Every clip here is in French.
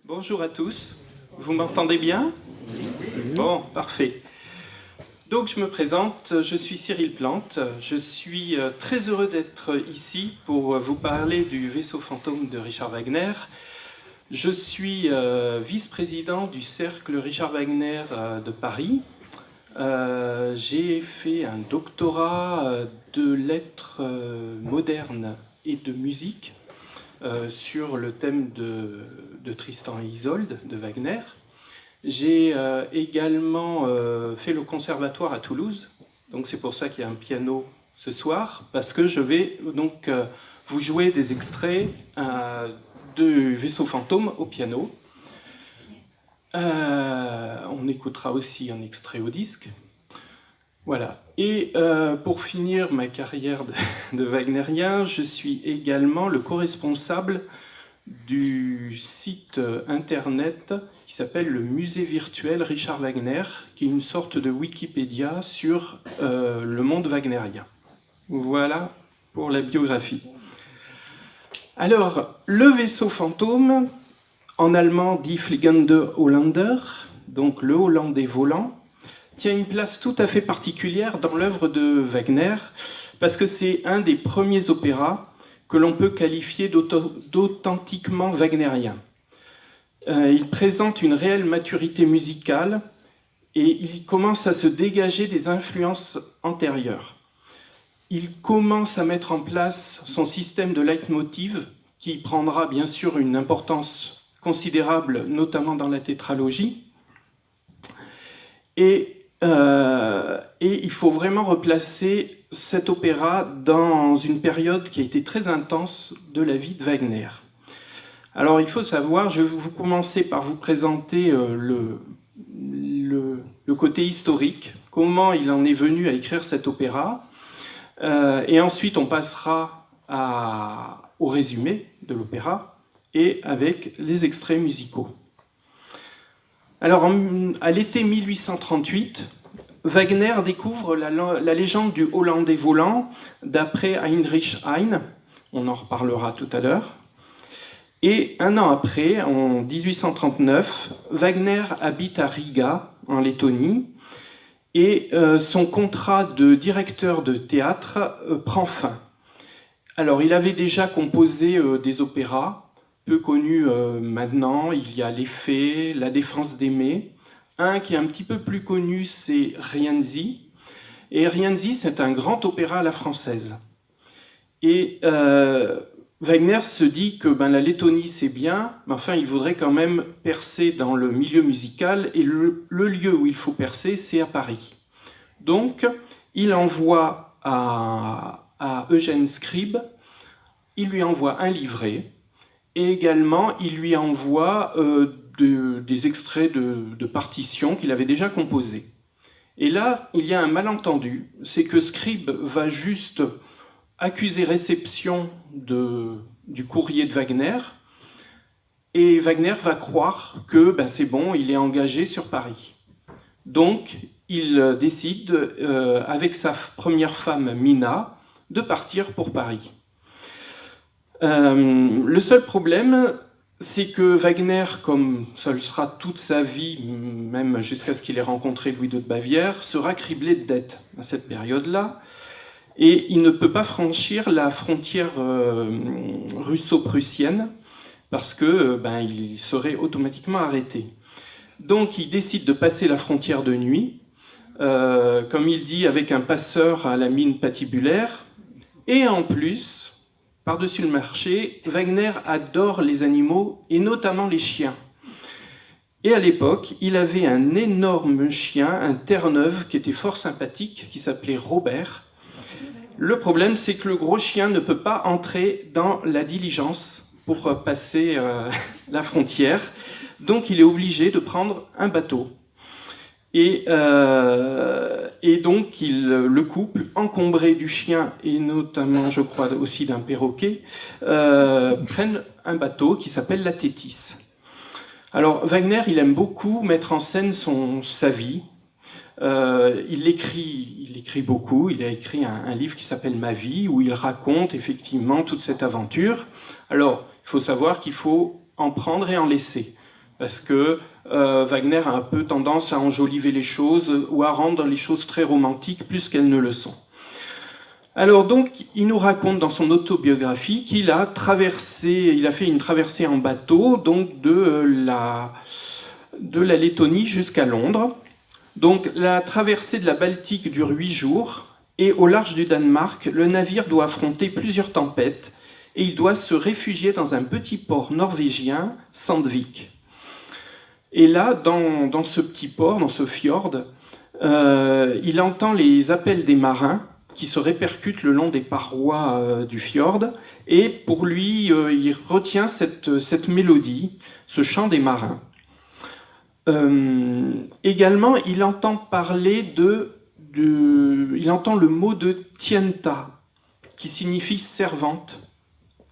Bonjour à tous, vous m'entendez bien? Bon, parfait. Donc je me présente, je suis Cyril Plante, je suis très heureux d'être ici pour vous parler du vaisseau fantôme de Richard Wagner. Je suis vice-président du cercle Richard Wagner de Paris. J'ai fait un doctorat de lettres modernes et de musique sur le thème de Tristan et Isolde de Wagner. J'ai également fait le conservatoire à Toulouse, donc c'est pour ça qu'il y a un piano ce soir, parce que je vais donc vous jouer des extraits de Vaisseau fantôme au piano. On écoutera aussi un extrait au disque. Voilà. Et pour finir ma carrière de wagnérien, je suis également le co-responsable du site internet qui s'appelle le Musée virtuel Richard Wagner, qui est une sorte de Wikipédia sur le monde wagnérien. Voilà pour la biographie. Alors, le vaisseau fantôme, en allemand dit Fliegende Holländer, donc le hollandais volant, tient une place tout à fait particulière dans l'œuvre de Wagner, parce que c'est un des premiers opéras que l'on peut qualifier d'authentiquement wagnérien. Il présente une réelle maturité musicale et il commence à se dégager des influences antérieures. Il commence à mettre en place son système de leitmotiv, qui prendra bien sûr une importance considérable, notamment dans la tétralogie. Et il faut vraiment replacer cet opéra dans une période qui a été très intense de la vie de Wagner. Alors il faut savoir, je vais vous commencer par vous présenter le côté historique, comment il en est venu à écrire cet opéra, et ensuite on passera au résumé de l'opéra et avec les extraits musicaux. Alors, à l'été 1838, Wagner découvre la légende du Hollandais volant d'après Heinrich Heine, on en reparlera tout à l'heure. Et un an après, en 1839, Wagner habite à Riga, en Lettonie, et son contrat de directeur de théâtre prend fin. Alors, il avait déjà composé des opéras, peu connu maintenant, il y a Les Fées, La Défense d'aimer. Un qui est un petit peu plus connu, c'est Rienzi. Et Rienzi, c'est un grand opéra à la française. Et Wagner se dit que la Lettonie, c'est bien, mais enfin, il voudrait quand même percer dans le milieu musical, et le lieu où il faut percer, c'est à Paris. Donc, il envoie à Eugène Scribe, il lui envoie un livret, et également, il lui envoie des extraits de partitions qu'il avait déjà composées. Et là, il y a un malentendu, c'est que Scribe va juste accuser réception du courrier de Wagner, et Wagner va croire que c'est bon, il est engagé sur Paris. Donc, il décide, avec sa première femme Mina, de partir pour Paris. Le seul problème, c'est que Wagner, comme ça le sera toute sa vie, même jusqu'à ce qu'il ait rencontré Louis II de Bavière, sera criblé de dettes à cette période-là, et il ne peut pas franchir la frontière russo-prussienne, parce que il serait automatiquement arrêté. Donc il décide de passer la frontière de nuit, comme il dit, avec un passeur à la mine patibulaire, et en plus, par-dessus le marché, Wagner adore les animaux, et notamment les chiens. Et à l'époque, il avait un énorme chien, un Terre-Neuve, qui était fort sympathique, qui s'appelait Robert. Le problème, c'est que le gros chien ne peut pas entrer dans la diligence pour passer la frontière. Donc, il est obligé de prendre un bateau. Et donc, le couple, encombré du chien et notamment, je crois, aussi d'un perroquet, prennent un bateau qui s'appelle la Thétis. Alors, Wagner, il aime beaucoup mettre en scène sa vie. Il écrit beaucoup. Il a écrit un livre qui s'appelle Ma vie, où il raconte effectivement toute cette aventure. Alors, il faut savoir qu'il faut en prendre et en laisser. parce que Wagner a un peu tendance à enjoliver les choses ou à rendre les choses très romantiques plus qu'elles ne le sont. Alors donc, il nous raconte dans son autobiographie qu'il a fait une traversée en bateau, donc de la Lettonie jusqu'à Londres. Donc la traversée de la Baltique dure 8 jours, et au large du Danemark, le navire doit affronter plusieurs tempêtes, et il doit se réfugier dans un petit port norvégien, Sandvik. Et là, dans ce petit port, dans ce fjord, il entend les appels des marins qui se répercutent le long des parois du fjord, et pour lui, il retient cette mélodie, ce chant des marins. Également, il entend parler il entend le mot de Tienta, qui signifie servante,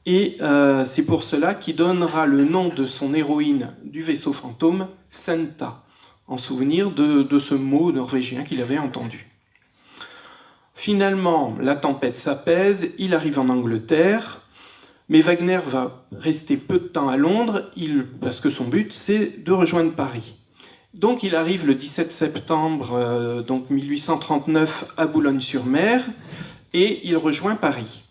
et c'est pour cela qu'il donnera le nom de son héroïne du vaisseau fantôme, Senta, en souvenir de ce mot norvégien qu'il avait entendu. Finalement, la tempête s'apaise, il arrive en Angleterre, mais Wagner va rester peu de temps à Londres, parce que son but, c'est de rejoindre Paris. Donc il arrive le 17 septembre 1839 à Boulogne-sur-Mer, et il rejoint Paris.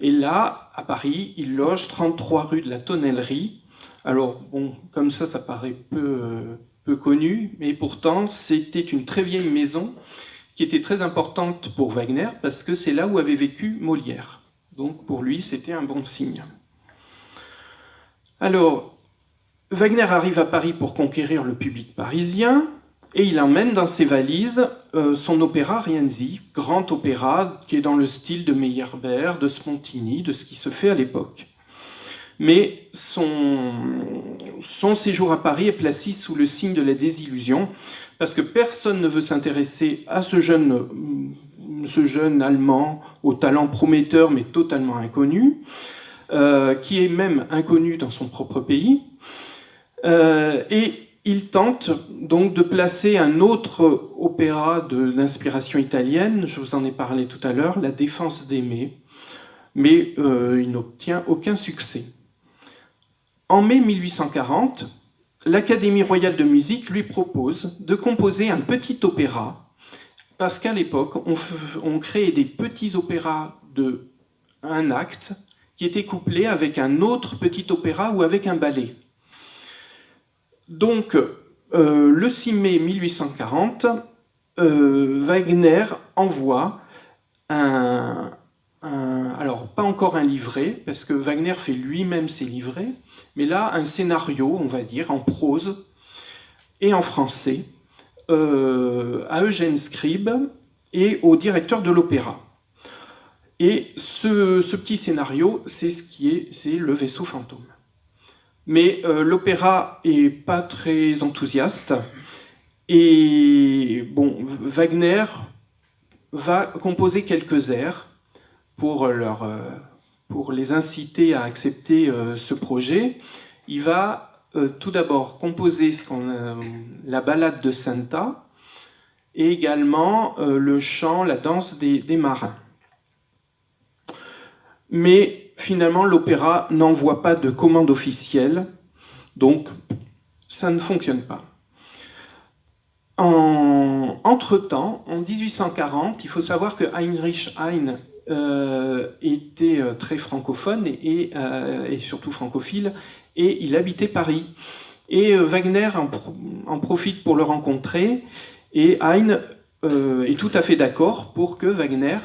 Et là, à Paris, il loge 33 rue de la Tonnellerie. Alors, bon, comme ça paraît peu connu, mais pourtant, c'était une très vieille maison qui était très importante pour Wagner, parce que c'est là où avait vécu Molière. Donc, pour lui, c'était un bon signe. Alors, Wagner arrive à Paris pour conquérir le public parisien, et il emmène dans ses valises son opéra Rienzi, grand opéra qui est dans le style de Meyerbeer, de Spontini, de ce qui se fait à l'époque. Mais son séjour à Paris est placé sous le signe de la désillusion, parce que personne ne veut s'intéresser à ce jeune Allemand, au talent prometteur mais totalement inconnu, qui est même inconnu dans son propre pays. Et il tente donc de placer un autre opéra d'inspiration italienne, je vous en ai parlé tout à l'heure, La Défense d'aimer, mais il n'obtient aucun succès. En mai 1840, l'Académie royale de musique lui propose de composer un petit opéra, parce qu'à l'époque, on créait des petits opéras de un acte qui étaient couplés avec un autre petit opéra ou avec un ballet. Donc, le 6 mai 1840, Wagner envoie alors pas encore un livret, parce que Wagner fait lui-même ses livrets, mais là un scénario, on va dire, en prose et en français, à Eugène Scribe et au directeur de l'opéra. Et ce petit scénario, c'est Le Vaisseau fantôme. Mais l'opéra est pas très enthousiaste, et bon, Wagner va composer quelques airs pour les inciter à accepter ce projet. Il va tout d'abord composer la ballade de Senta, et également le chant, la danse des marins. Mais finalement, l'opéra n'envoie pas de commande officielle, donc ça ne fonctionne pas. Entre-temps, en 1840, il faut savoir que Heinrich Heine était très francophone et surtout francophile, et il habitait Paris. Et Wagner en profite pour le rencontrer, et Heine est tout à fait d'accord pour que Wagner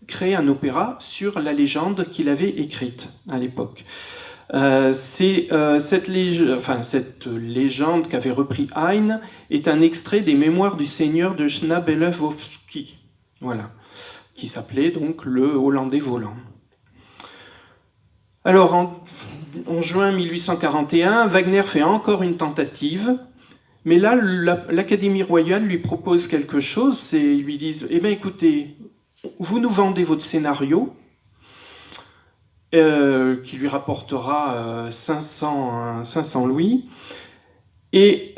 crée un opéra sur la légende qu'il avait écrite à l'époque. Cette légende qu'avait repris Heine est un extrait des Mémoires du Seigneur de Schnabelewowski, voilà, qui s'appelait donc Le Hollandais volant. Alors, en juin 1841, Wagner fait encore une tentative, mais là, l'Académie royale lui propose quelque chose. Ils lui disent, eh bien, écoutez, vous nous vendez votre scénario, qui lui rapportera 500 louis, et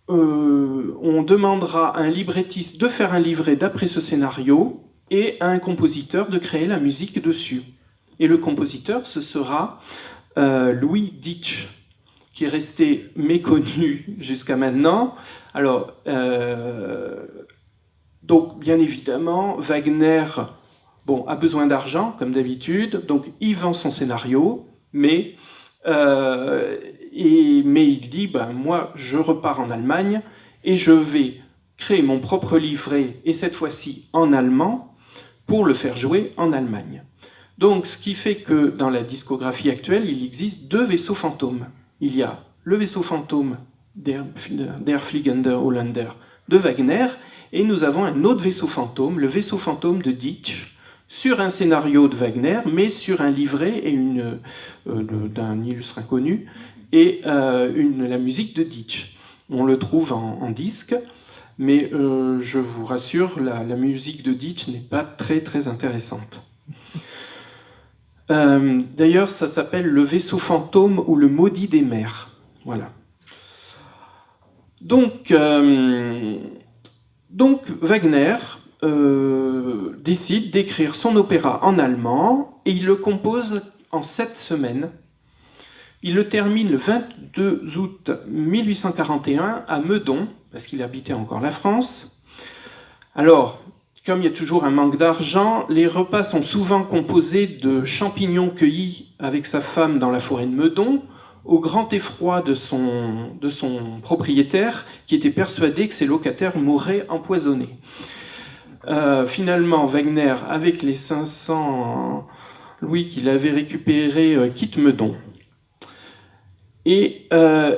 on demandera à un librettiste de faire un livret d'après ce scénario, et à un compositeur de créer la musique dessus. Et le compositeur, ce sera Louis Ditch, qui est resté méconnu jusqu'à maintenant. Alors, donc, bien évidemment, Wagner a besoin d'argent, comme d'habitude, donc il vend son scénario, mais il dit, moi, je repars en Allemagne et je vais créer mon propre livret, et cette fois-ci en allemand, pour le faire jouer en Allemagne. Donc, ce qui fait que dans la discographie actuelle, il existe 2 vaisseaux fantômes. Il y a le vaisseau fantôme Der Fliegende Holländer de Wagner, et nous avons un autre vaisseau fantôme, le vaisseau fantôme de Ditch, sur un scénario de Wagner, mais sur un livret et d'un illustre inconnu, et la musique de Ditch. On le trouve en disque, mais je vous rassure, la musique de Ditch n'est pas très très intéressante. D'ailleurs, ça s'appelle le vaisseau fantôme ou le maudit des mers. Voilà. Donc Wagner décide d'écrire son opéra en allemand et il le compose en 7 semaines. Il le termine le 22 août 1841 à Meudon, parce qu'il habitait encore la France. Alors, comme il y a toujours un manque d'argent, les repas sont souvent composés de champignons cueillis avec sa femme dans la forêt de Meudon, au grand effroi de son propriétaire, qui était persuadé que ses locataires mourraient empoisonnés. Finalement, Wagner, avec les 500 louis qu'il avait récupérés, quitte Meudon. Et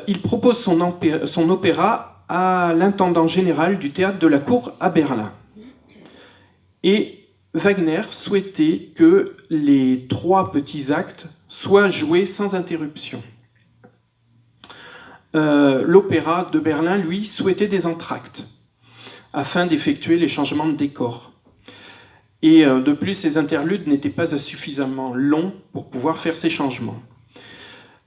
il propose son opéra à l'intendant général du théâtre de la Cour à Berlin. Et Wagner souhaitait que les 3 petits actes soient joués sans interruption. L'opéra de Berlin, lui, souhaitait des entr'actes, afin d'effectuer les changements de décor. Et de plus, ces interludes n'étaient pas suffisamment longs pour pouvoir faire ces changements.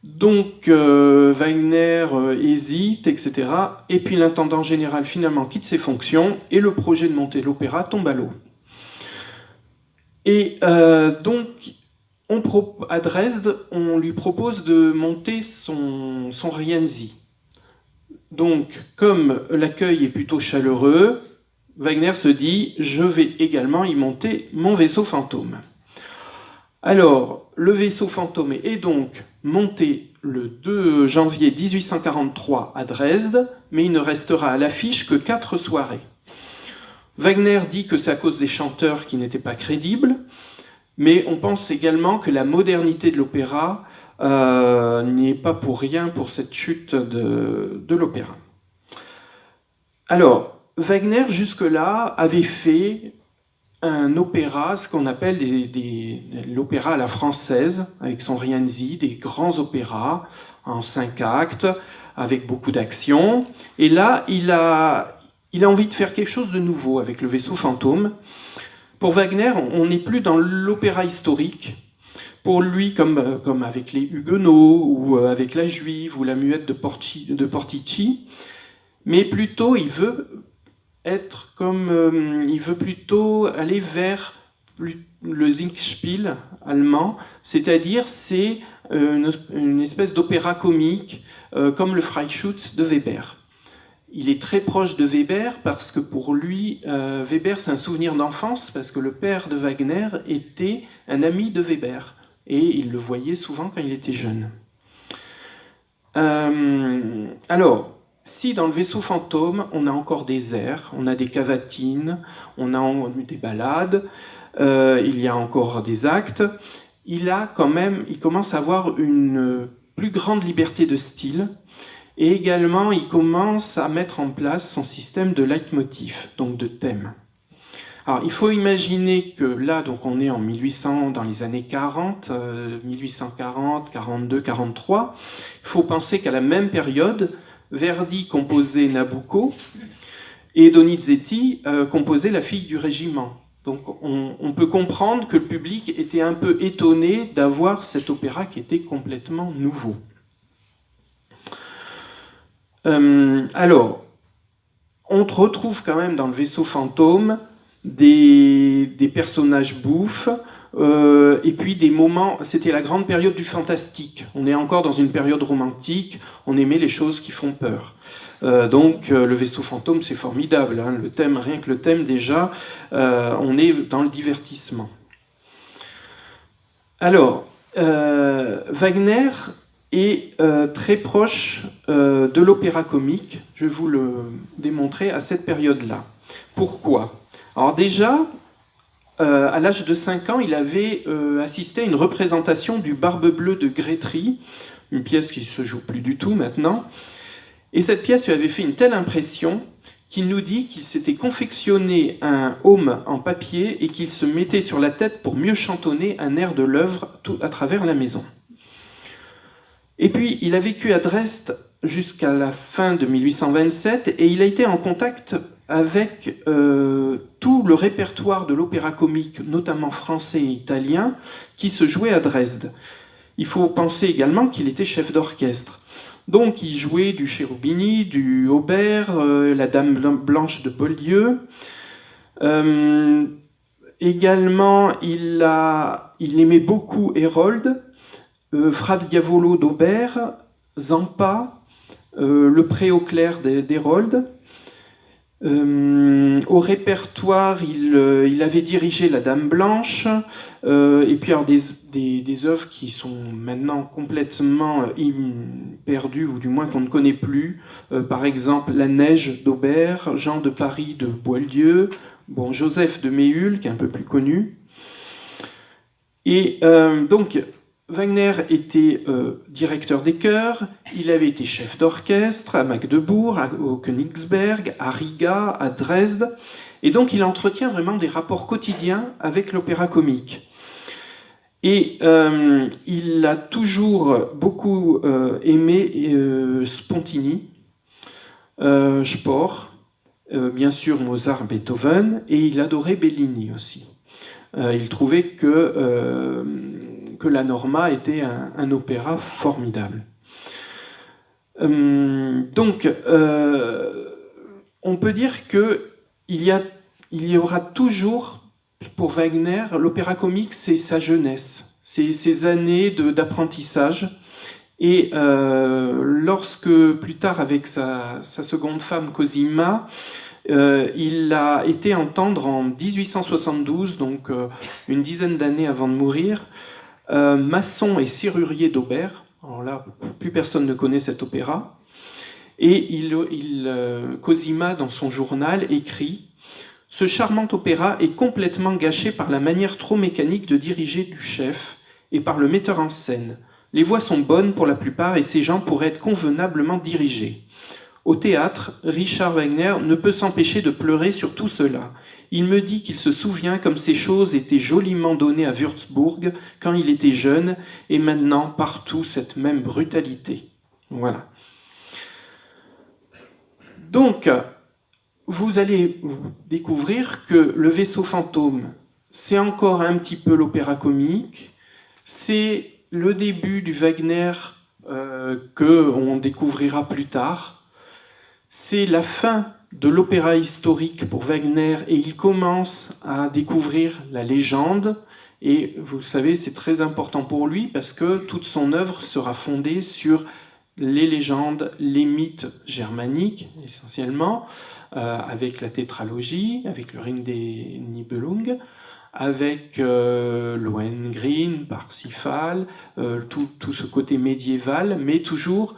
Donc Wagner hésite, etc. Et puis l'intendant général finalement quitte ses fonctions et le projet de monter l'opéra tombe à l'eau. Et donc à Dresde, on lui propose de monter son Rienzi. Donc, comme l'accueil est plutôt chaleureux, Wagner se dit « je vais également y monter mon vaisseau fantôme ». Alors, le vaisseau fantôme est donc monté le 2 janvier 1843 à Dresde, mais il ne restera à l'affiche que 4 soirées. Wagner dit que c'est à cause des chanteurs qui n'étaient pas crédibles, mais on pense également que la modernité de l'opéra n'y est pas pour rien pour cette chute de l'opéra. Alors, Wagner, jusque-là, avait fait un opéra, ce qu'on appelle l'opéra à la française, avec son Rienzi, des grands opéras en 5 actes, avec beaucoup d'action. Et là, il a envie de faire quelque chose de nouveau avec le vaisseau fantôme. Pour Wagner, on n'est plus dans l'opéra historique. Pour lui, comme avec les Huguenots, ou avec la Juive, ou la Muette de Portici, mais plutôt il veut il veut plutôt aller vers le Singspiel allemand, c'est-à-dire c'est une espèce d'opéra comique comme le Freischütz de Weber. Il est très proche de Weber parce que pour lui, Weber c'est un souvenir d'enfance parce que le père de Wagner était un ami de Weber et il le voyait souvent quand il était jeune. Alors, si dans le vaisseau fantôme, on a encore des airs, on a des cavatines, on a des ballades, il y a encore des actes, il commence à avoir une plus grande liberté de style, et également il commence à mettre en place son système de leitmotiv, donc de thème. Alors il faut imaginer que là, donc on est en 1800, dans les années 40, 1840, 42, 43, il faut penser qu'à la même période, Verdi composait Nabucco et Donizetti composait La fille du régiment. Donc on peut comprendre que le public était un peu étonné d'avoir cet opéra qui était complètement nouveau. Alors, on retrouve quand même dans le vaisseau fantôme des personnages bouffes, et puis des moments, c'était la grande période du fantastique. On est encore dans une période romantique, on aimait les choses qui font peur. Donc le vaisseau fantôme, c'est formidable, hein, le thème, rien que le thème déjà, on est dans le divertissement. Alors, Wagner est très proche de l'opéra comique, je vais vous le démontrer à cette période-là. Pourquoi ? Alors déjà, à l'âge de 5 ans, il avait assisté à une représentation du Barbe Bleue de Grétry, une pièce qui ne se joue plus du tout maintenant. Et cette pièce lui avait fait une telle impression qu'il nous dit qu'il s'était confectionné un aume en papier et qu'il se mettait sur la tête pour mieux chantonner un air de l'œuvre à travers la maison. Et puis, il a vécu à Dresde jusqu'à la fin de 1827 et il a été en contact avec tout le répertoire de l'opéra comique, notamment français et italien, qui se jouait à Dresde. Il faut penser également qu'il était chef d'orchestre. Donc il jouait du Cherubini, du Auber, la Dame Blanche de Beaulieu. Également, il aimait beaucoup Hérold, Fra Diavolo d'Auber, Zampa, le Pré au clair d'Hérold. Au répertoire, il avait dirigé la Dame Blanche, et puis alors des œuvres qui sont maintenant complètement perdues, ou du moins qu'on ne connaît plus. Par exemple, La Neige d'Auber, Jean de Paris de Boieldieu, bon, Joseph de Méhul, qui est un peu plus connu. Et donc, Wagner était directeur des chœurs, il avait été chef d'orchestre à Magdebourg, au Königsberg, à Riga, à Dresde, et donc il entretient vraiment des rapports quotidiens avec l'opéra comique. Et il a toujours beaucoup aimé Spontini, Spohr, bien sûr Mozart, Beethoven, et il adorait Bellini aussi. Il trouvait que la Norma était un opéra formidable. Donc, on peut dire qu'il y aura toujours, pour Wagner, l'opéra comique, c'est sa jeunesse, c'est ses années d'apprentissage. Et lorsque, plus tard, avec sa seconde femme, Cosima, il a été entendre en 1872, donc une dizaine d'années avant de mourir, maçon et serrurier d'Auber. Alors là, plus personne ne connaît cet opéra. Et Cosima, dans son journal, écrit « Ce charmant opéra est complètement gâché par la manière trop mécanique de diriger du chef et par le metteur en scène. Les voix sont bonnes pour la plupart et ces gens pourraient être convenablement dirigés. Au théâtre, Richard Wagner ne peut s'empêcher de pleurer sur tout cela. Il me dit qu'il se souvient comme ces choses étaient joliment données à Würzburg quand il était jeune, et maintenant partout cette même brutalité. » Voilà. Donc, vous allez découvrir que le vaisseau fantôme, c'est encore un petit peu l'opéra comique, c'est le début du Wagner qu'on découvrira plus tard. C'est la fin de l'opéra historique pour Wagner et il commence à découvrir la légende. Et vous savez, c'est très important pour lui parce que toute son œuvre sera fondée sur les légendes, les mythes germaniques essentiellement, avec la tétralogie, avec le Ring des Nibelungen, avec Lohengrin, Parsifal, tout ce côté médiéval, mais toujours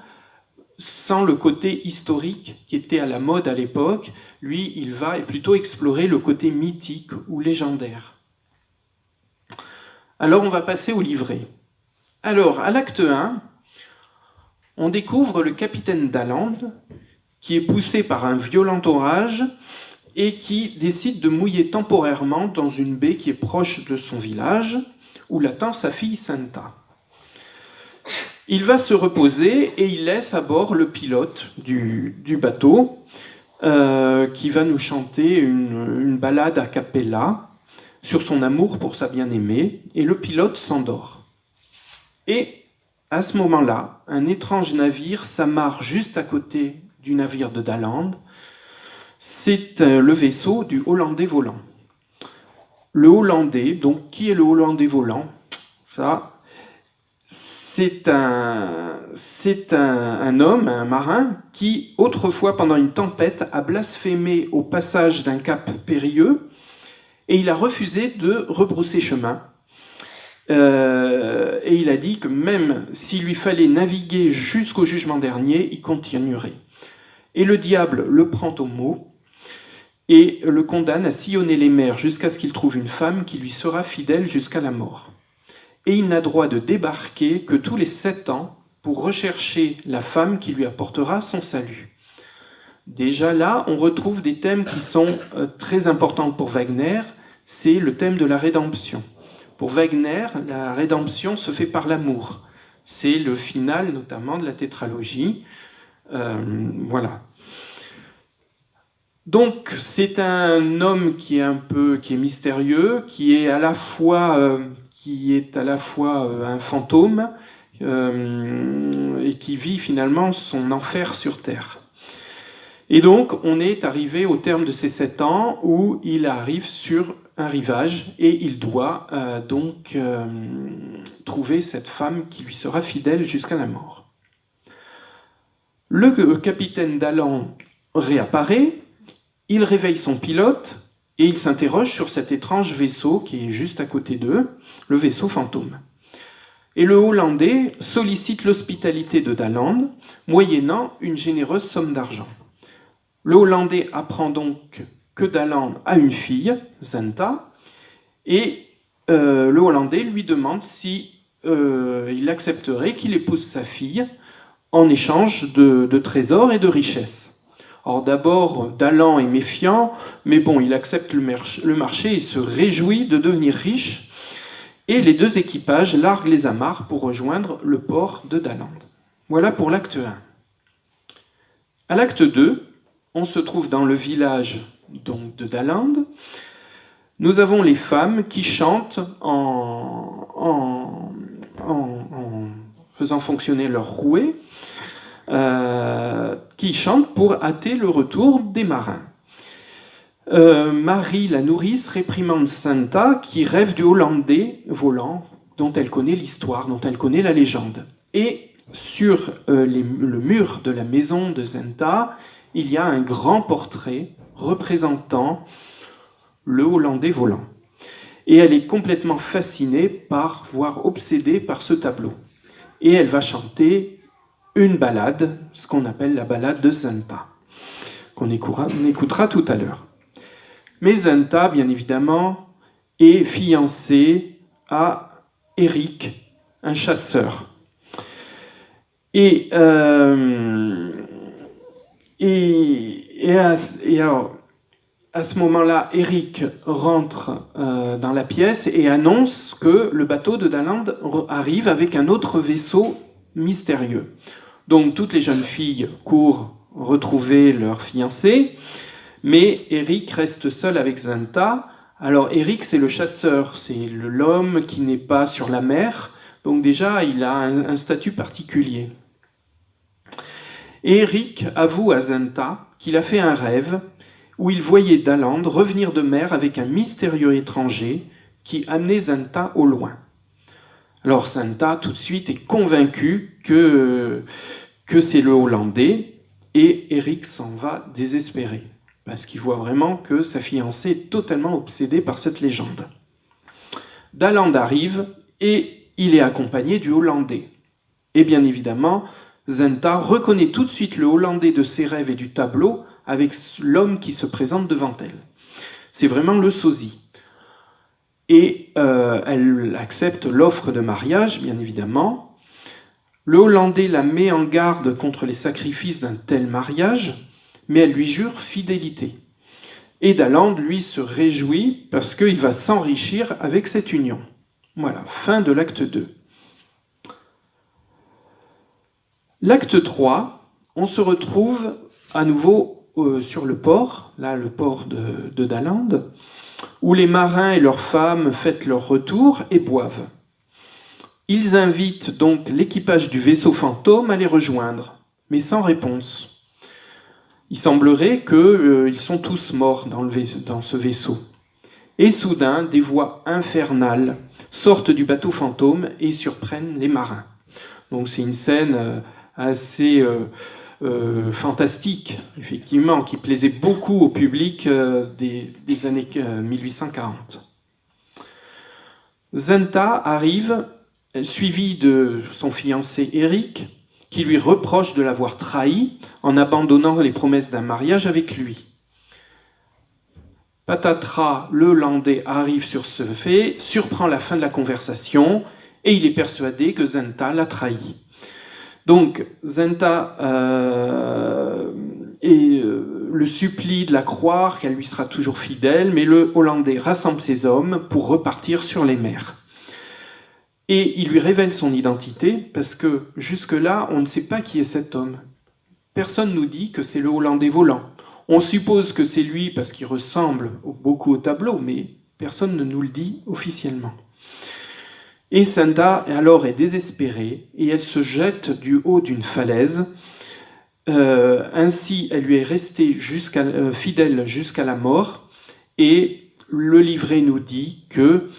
sans le côté historique qui était à la mode à l'époque. Lui, il va plutôt explorer le côté mythique ou légendaire. Alors, on va passer au livret. Alors, à l'acte 1, on découvre le capitaine Daland, qui est poussé par un violent orage et qui décide de mouiller temporairement dans une baie qui est proche de son village, où l'attend sa fille Santa. Il va se reposer et il laisse à bord le pilote du bateau qui va nous chanter une ballade a cappella sur son amour pour sa bien-aimée, et le pilote s'endort. Et à ce moment-là, un étrange navire s'amarre juste à côté du navire de Daland. C'est le vaisseau du Hollandais volant. Le Hollandais, donc qui est le Hollandais volant? Ça, c'est un homme, un marin, qui autrefois, pendant une tempête, a blasphémé au passage d'un cap périlleux et il a refusé de rebrousser chemin. Et il a dit que même s'il lui fallait naviguer jusqu'au jugement dernier, il continuerait. Et le diable le prend au mot et le condamne à sillonner les mers jusqu'à ce qu'il trouve une femme qui lui sera fidèle jusqu'à la mort. Et il n'a droit de débarquer que tous les 7 ans pour rechercher la femme qui lui apportera son salut. Déjà là, on retrouve des thèmes qui sont très importants pour Wagner, c'est le thème de la rédemption. Pour Wagner, la rédemption se fait par l'amour. C'est le final notamment de la tétralogie. Voilà. Donc c'est un homme qui est mystérieux, qui est à la fois un fantôme et qui vit finalement son enfer sur terre. Et donc on est arrivé au terme de ces 7 ans où il arrive sur un rivage et il doit trouver cette femme qui lui sera fidèle jusqu'à la mort. Le capitaine Dalland réapparaît, il réveille son pilote et il s'interroge sur cet étrange vaisseau qui est juste à côté d'eux, le vaisseau fantôme. Et le Hollandais sollicite l'hospitalité de Dalland, moyennant une généreuse somme d'argent. Le Hollandais apprend donc que Dalland a une fille, Zenta, et le Hollandais lui demande si il accepterait qu'il épouse sa fille en échange de trésors et de richesses. Or d'abord, Dalland est méfiant, mais bon, il accepte le marché et se réjouit de devenir riche, et les 2 équipages larguent les amarres pour rejoindre le port de Dalland. Voilà pour l'acte 1. À l'acte 2, on se trouve dans le village donc, de Dalland. Nous avons les femmes qui chantent en faisant fonctionner leur rouet, qui chantent pour hâter le retour des marins. Marie, la nourrice, réprimande Zenta qui rêve du Hollandais volant dont elle connaît l'histoire, dont elle connaît la légende. Et sur le mur de la maison de Zenta, il y a un grand portrait représentant le Hollandais volant. Et elle est complètement fascinée voire obsédée par ce tableau. Et elle va chanter une ballade, ce qu'on appelle la ballade de Zenta, qu'on écoutera tout à l'heure. Mais Zenta, bien évidemment, est fiancée à Eric, un chasseur. Et alors, à ce moment-là, Eric rentre dans la pièce et annonce que le bateau de Dalland arrive avec un autre vaisseau mystérieux. Donc toutes les jeunes filles courent retrouver leur fiancé, mais Eric reste seul avec Zenta. Alors Eric, c'est le chasseur, c'est l'homme qui n'est pas sur la mer, donc déjà il a un statut particulier. Et Eric avoue à Zenta qu'il a fait un rêve où il voyait Dalland revenir de mer avec un mystérieux étranger qui amenait Zenta au loin. Alors Zenta, tout de suite, est convaincu que c'est le Hollandais, et Eric s'en va désespéré, parce qu'il voit vraiment que sa fiancée est totalement obsédée par cette légende. Dalland arrive, et il est accompagné du Hollandais. Et bien évidemment, Zenta reconnaît tout de suite le Hollandais de ses rêves et du tableau avec l'homme qui se présente devant elle. C'est vraiment le sosie. Et elle accepte l'offre de mariage, bien évidemment. Le Hollandais la met en garde contre les sacrifices d'un tel mariage, mais elle lui jure fidélité. Et Dalland, lui, se réjouit parce qu'il va s'enrichir avec cette union. Voilà, fin de l'acte 2. L'acte 3, on se retrouve à nouveau sur le port, là le port de Dalland, où les marins et leurs femmes fêtent leur retour et boivent. Ils invitent donc l'équipage du vaisseau fantôme à les rejoindre, mais sans réponse. Il semblerait qu'ils sont tous morts dans ce vaisseau. Et soudain, des voix infernales sortent du bateau fantôme et surprennent les marins. Donc c'est une scène assez fantastique, effectivement, qui plaisait beaucoup au public des années 1840. Zenta arrive, suivi de son fiancé Eric, qui lui reproche de l'avoir trahi en abandonnant les promesses d'un mariage avec lui. Patatras, le Hollandais, arrive sur ce fait, surprend la fin de la conversation et il est persuadé que Zenta l'a trahi. Donc Zenta le supplie de la croire, qu'elle lui sera toujours fidèle, mais le Hollandais rassemble ses hommes pour repartir sur les mers. Et il lui révèle son identité, parce que jusque-là, on ne sait pas qui est cet homme. Personne ne nous dit que c'est le Hollandais volant. On suppose que c'est lui parce qu'il ressemble beaucoup au tableau, mais personne ne nous le dit officiellement. Et Zenta alors est désespérée, et elle se jette du haut d'une falaise. Ainsi, elle lui est restée fidèle jusqu'à la mort, et le livret nous dit que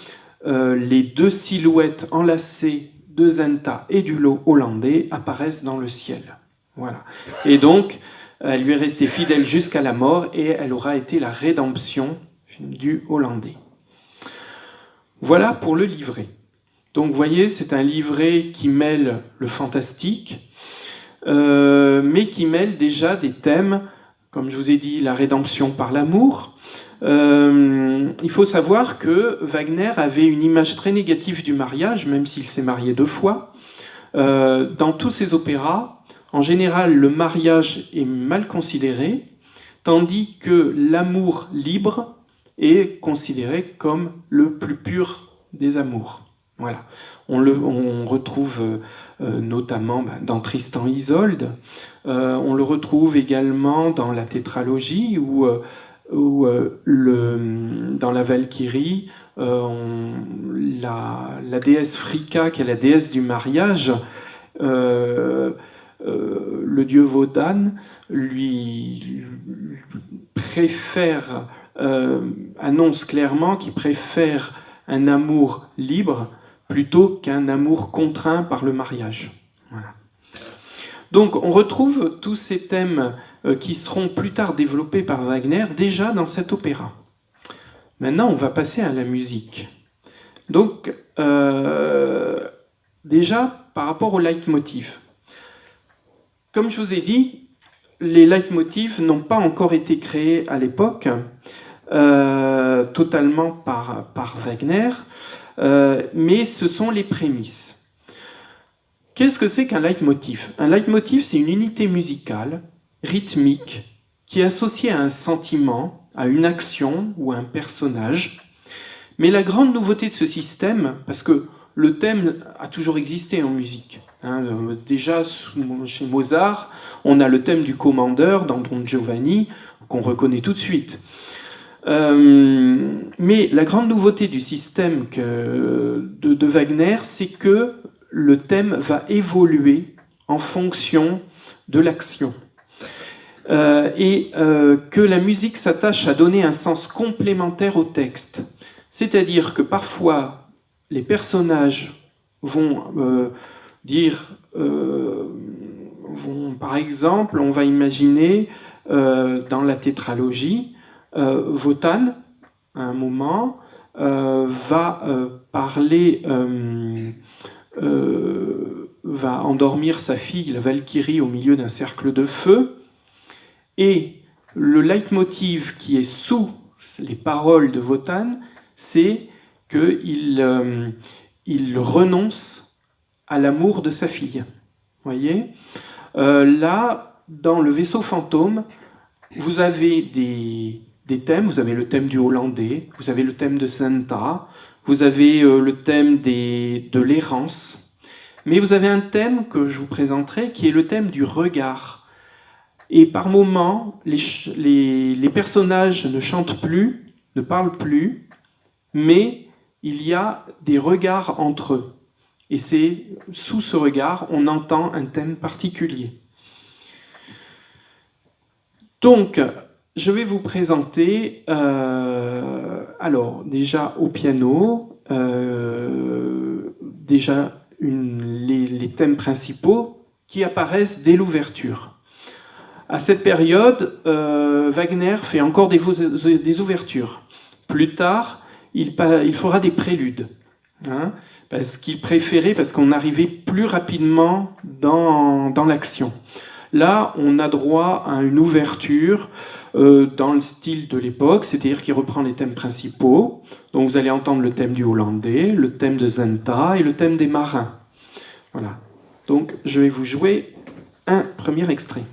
les deux silhouettes enlacées de Zenta et du Hollandais apparaissent dans le ciel. Voilà. Et donc, elle lui est restée fidèle jusqu'à la mort, et elle aura été la rédemption du Hollandais. Voilà pour le livret. Donc, vous voyez, c'est un livret qui mêle le fantastique, mais qui mêle déjà des thèmes, comme je vous ai dit, la rédemption par l'amour. Il faut savoir que Wagner avait une image très négative du mariage, même s'il s'est marié 2 fois. Dans tous ses opéras, en général, le mariage est mal considéré, tandis que l'amour libre est considéré comme le plus pur des amours. Voilà. On retrouve notamment dans Tristan et Isolde, on le retrouve également dans la tétralogie, où dans la Valkyrie, la déesse Fricka, qui est la déesse du mariage, le dieu Wodan lui préfère, annonce clairement qu'il préfère un amour libre plutôt qu'un amour contraint par le mariage. Voilà. Donc on retrouve tous ces thèmes qui seront plus tard développés par Wagner déjà dans cet opéra. Maintenant, on va passer à la musique. Donc, déjà, par rapport au leitmotiv. Comme je vous ai dit, les leitmotivs n'ont pas encore été créés à l'époque, totalement par Wagner, mais ce sont les prémices. Qu'est-ce que c'est qu'un leitmotiv ? Un leitmotiv, c'est une unité musicale, rythmique, qui est associée à un sentiment, à une action ou à un personnage. Mais la grande nouveauté de ce système, parce que le thème a toujours existé en musique. Déjà, chez Mozart, on a le thème du commandeur dans Don Giovanni, qu'on reconnaît tout de suite. Mais la grande nouveauté du système de Wagner, c'est que le thème va évoluer en fonction de l'action. Que la musique s'attache à donner un sens complémentaire au texte. C'est-à-dire que parfois, les personnages vont par exemple, on va imaginer dans la tétralogie, Wotan, à un moment, va parler, va endormir sa fille, la Valkyrie, au milieu d'un cercle de feu, et le leitmotiv qui est sous les paroles de Wotan, c'est qu'il renonce à l'amour de sa fille. Voyez ? Là, dans le vaisseau fantôme, vous avez des thèmes. Vous avez le thème du Hollandais, vous avez le thème de Zenta, vous avez le thème de l'errance. Mais vous avez un thème que je vous présenterai qui est le thème du regard. Et par moments, les personnages ne chantent plus, ne parlent plus, mais il y a des regards entre eux. Et c'est sous ce regard, on entend un thème particulier. Donc, je vais vous présenter, alors déjà au piano, déjà les thèmes principaux qui apparaissent dès l'ouverture. À cette période, Wagner fait encore des ouvertures. Plus tard, il fera des préludes, hein, parce qu'il préférait, parce qu'on arrivait plus rapidement dans l'action. Là, on a droit à une ouverture dans le style de l'époque, c'est-à-dire qu'il reprend les thèmes principaux. Donc vous allez entendre le thème du Hollandais, le thème de Zenta et le thème des marins. Voilà. Donc je vais vous jouer un premier extrait.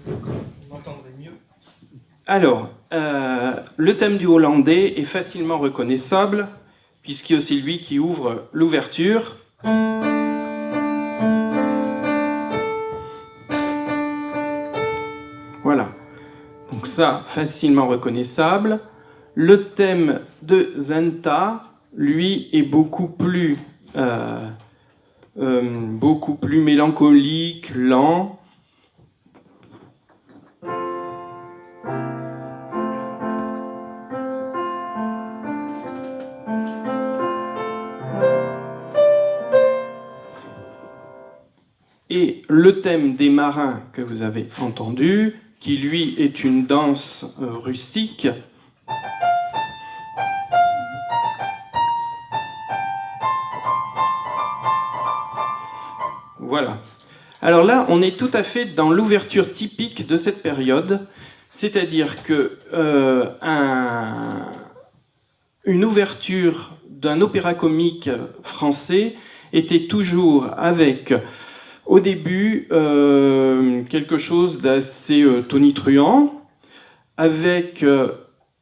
Vous m'entendrez mieux. Alors, le thème du hollandais est facilement reconnaissable, puisque c'est lui qui ouvre l'ouverture. Voilà. Donc ça, facilement reconnaissable. Le thème de Zenta, lui, est beaucoup plus mélancolique, lent. Et le thème des marins que vous avez entendu, qui lui est une danse rustique. Voilà. Alors là, on est tout à fait dans l'ouverture typique de cette période, c'est-à-dire que une ouverture d'un opéra comique français était toujours avec, au début, quelque chose d'assez tonitruant, avec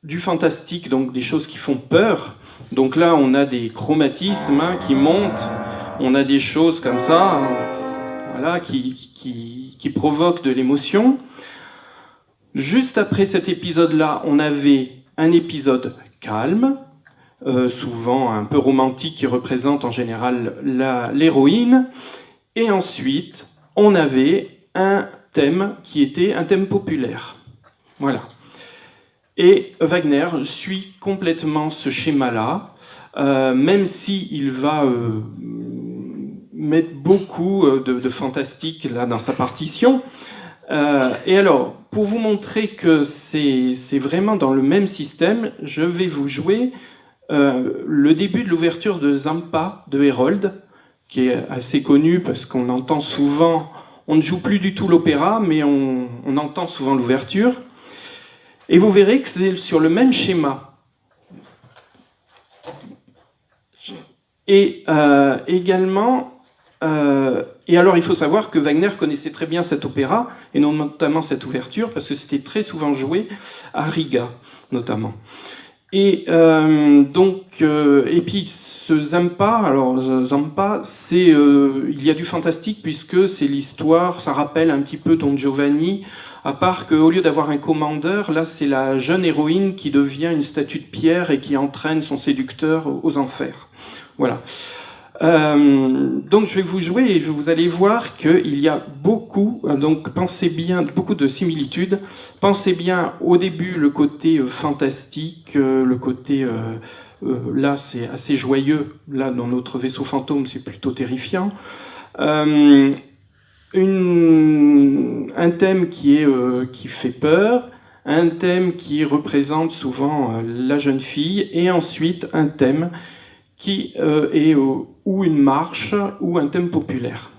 du fantastique, donc des choses qui font peur. Donc là, on a des chromatismes qui montent, on a des choses comme ça, voilà, qui provoquent de l'émotion. Juste après cet épisode-là, on avait un épisode calme, souvent un peu romantique, qui représente en général l'héroïne. Et ensuite, on avait un thème qui était un thème populaire. Voilà. Et Wagner suit complètement ce schéma-là, même s'il va mettre beaucoup de fantastique là, dans sa partition. Et alors, pour vous montrer que c'est vraiment dans le même système, je vais vous jouer le début de l'ouverture de Zampa de Herold, qui est assez connu parce qu'on entend souvent, on ne joue plus du tout l'opéra, mais on entend souvent l'ouverture. Et vous verrez que c'est sur le même schéma. Et également, et alors il faut savoir que Wagner connaissait très bien cet opéra, et notamment cette ouverture, parce que c'était très souvent joué à Riga, notamment. Et et puis ce Zampa, alors Zampa, il y a du fantastique puisque c'est l'histoire, ça rappelle un petit peu Don Giovanni, à part qu'au lieu d'avoir un commandeur, là c'est la jeune héroïne qui devient une statue de pierre et qui entraîne son séducteur aux enfers. Voilà. Donc je vais vous jouer et vous allez voir qu'il y a beaucoup, donc pensez bien, beaucoup de similitudes. Pensez bien au début le côté fantastique, le côté là c'est assez joyeux, là dans notre vaisseau fantôme c'est plutôt terrifiant. Un thème qui fait peur, un thème qui représente souvent la jeune fille, et ensuite un thème qui est ou une marche ou un thème populaire.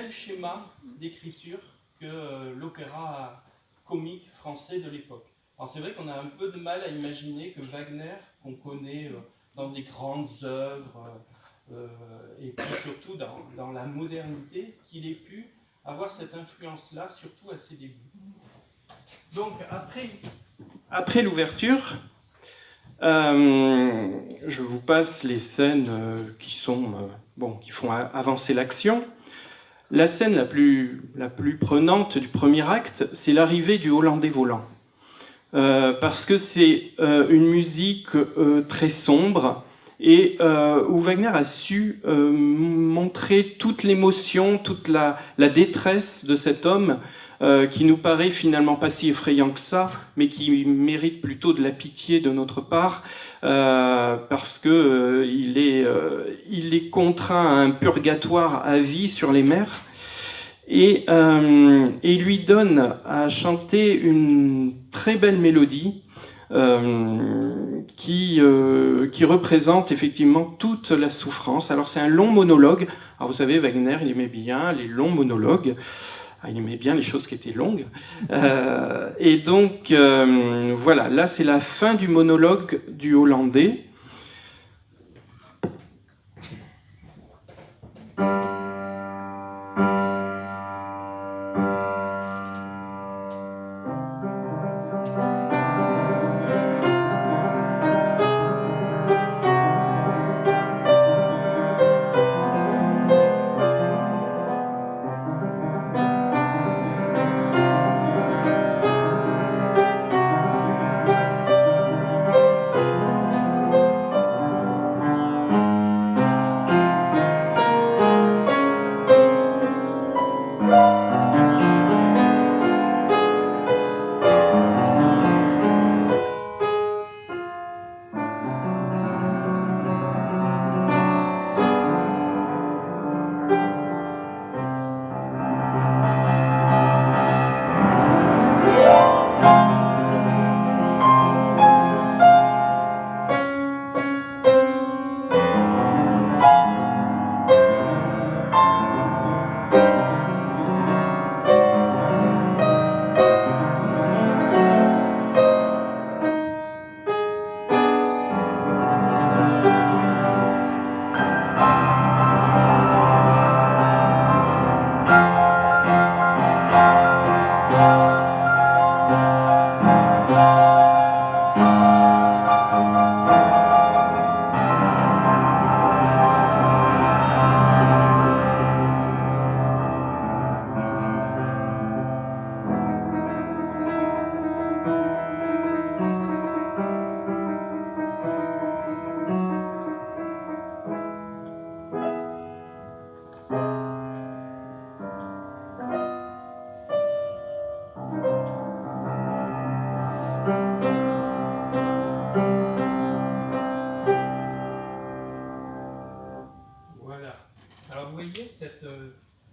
même schéma d'écriture que l'opéra comique français de l'époque. Alors c'est vrai qu'on a un peu de mal à imaginer que Wagner, qu'on connaît dans des grandes œuvres, et puis surtout dans la modernité, qu'il ait pu avoir cette influence-là, surtout à ses débuts. Donc après l'ouverture, je vous passe les scènes qui font avancer l'action. La scène la plus prenante du premier acte, c'est l'arrivée du Hollandais volant. Parce que c'est une musique très sombre et où Wagner a su montrer toute l'émotion, toute la détresse de cet homme qui nous paraît finalement pas si effrayant que ça, mais qui mérite plutôt de la pitié de notre part, parce que il est contraint à un purgatoire à vie sur les mers. Et il lui donne à chanter une très belle mélodie qui représente effectivement toute la souffrance. Alors c'est un long monologue. Alors vous savez, Wagner, il aimait bien les longs monologues. Il aimait bien les choses qui étaient longues. Et donc, voilà, là c'est la fin du monologue du Hollandais.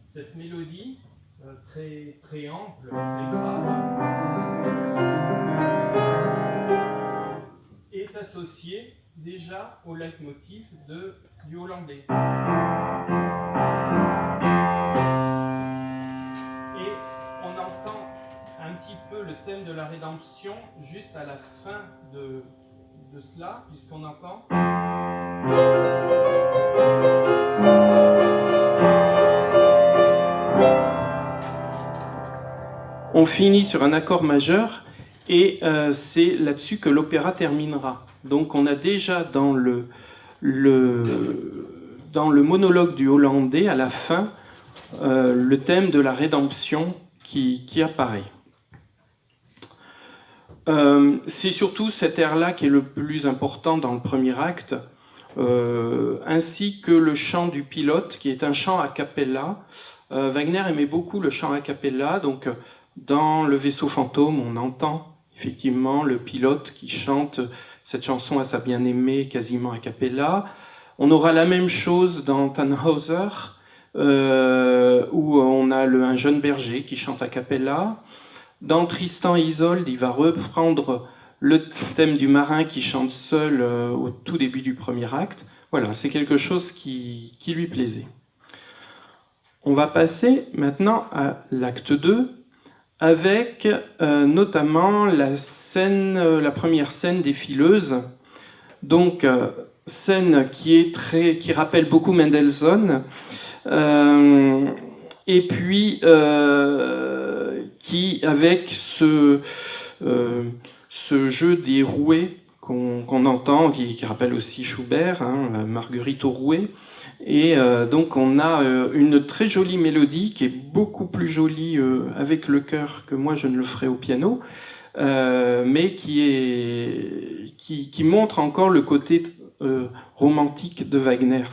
Cette mélodie très, très ample, très grave, est associée déjà au leitmotiv du Hollandais. Et on entend un petit peu le thème de la rédemption juste à la fin de cela, puisqu'on entend... On finit sur un accord majeur et c'est là-dessus que l'opéra terminera. Donc on a déjà dans le monologue du Hollandais, à la fin, le thème de la rédemption qui apparaît. C'est surtout cet air-là qui est le plus important dans le premier acte, ainsi que le chant du pilote, qui est un chant a cappella. Wagner aimait beaucoup le chant a cappella, donc dans Le Vaisseau fantôme, on entend effectivement le pilote qui chante cette chanson à sa bien-aimée quasiment a cappella. On aura la même chose dans Tannhäuser, où on a un jeune berger qui chante a cappella. Dans Tristan et Isolde, il va reprendre le thème du marin qui chante seul au tout début du premier acte. Voilà, c'est quelque chose qui lui plaisait. On va passer maintenant à l'acte 2, avec notamment la première scène des fileuses. Donc, scène qui rappelle beaucoup Mendelssohn, et puis qui, avec ce jeu des rouets qu'on entend, qui rappelle aussi Schubert, Marguerite aux rouets. Et donc on a une très jolie mélodie qui est beaucoup plus jolie avec le chœur que moi je ne le ferai au piano, mais qui montre encore le côté romantique de Wagner.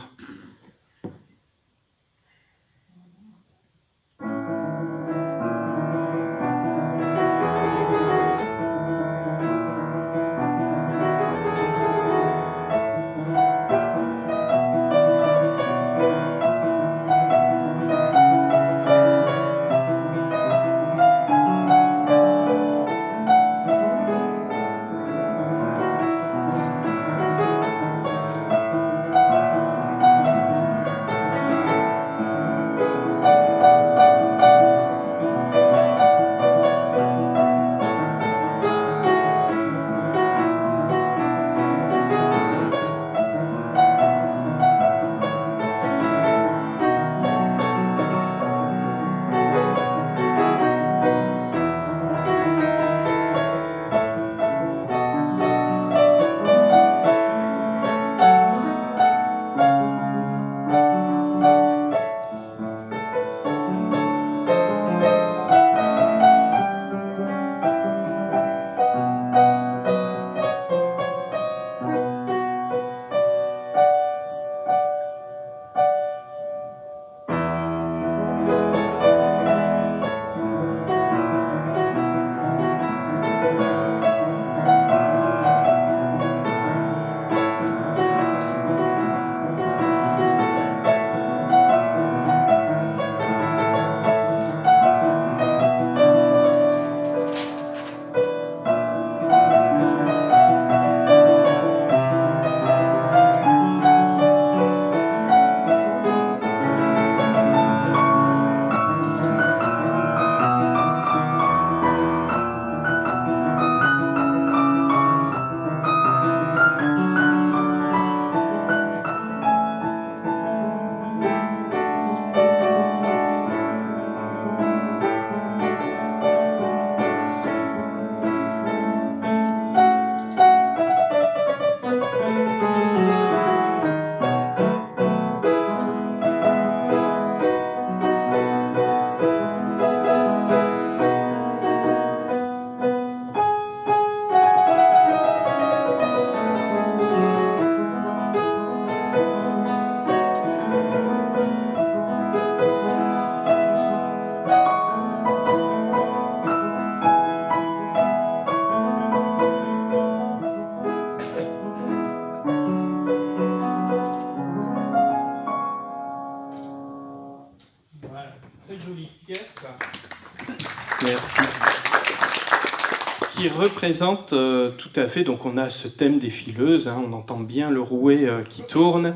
Qui représente tout à fait, donc on a ce thème des fileuses, on entend bien le rouet qui tourne,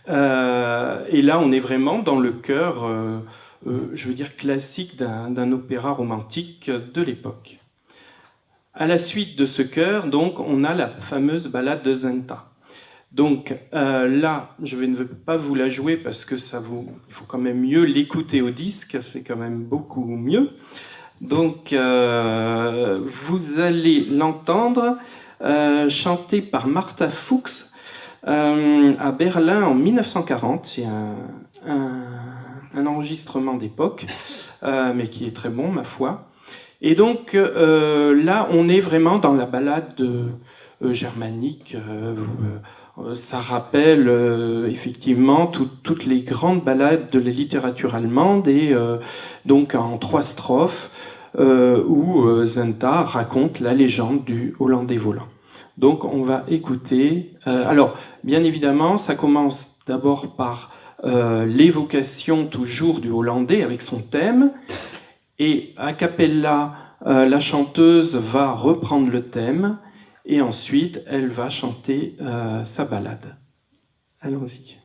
et là on est vraiment dans le chœur, je veux dire classique d'un opéra romantique de l'époque. À la suite de ce chœur, donc, on a la fameuse ballade de Zenta. Donc là, je ne vais pas vous la jouer parce que il faut quand même mieux l'écouter au disque, c'est quand même beaucoup mieux. Donc, vous allez l'entendre chanté par Martha Fuchs à Berlin en 1940. C'est un enregistrement d'époque, mais qui est très bon, ma foi. Et donc, là, on est vraiment dans la ballade germanique. Ça rappelle effectivement toutes les grandes ballades de la littérature allemande, et donc en 3 strophes, où Zenta raconte la légende du Hollandais volant. Donc on va écouter. Alors, bien évidemment, ça commence d'abord par l'évocation toujours du Hollandais avec son thème, et a cappella, la chanteuse va reprendre le thème, et ensuite elle va chanter sa ballade. Allons-y.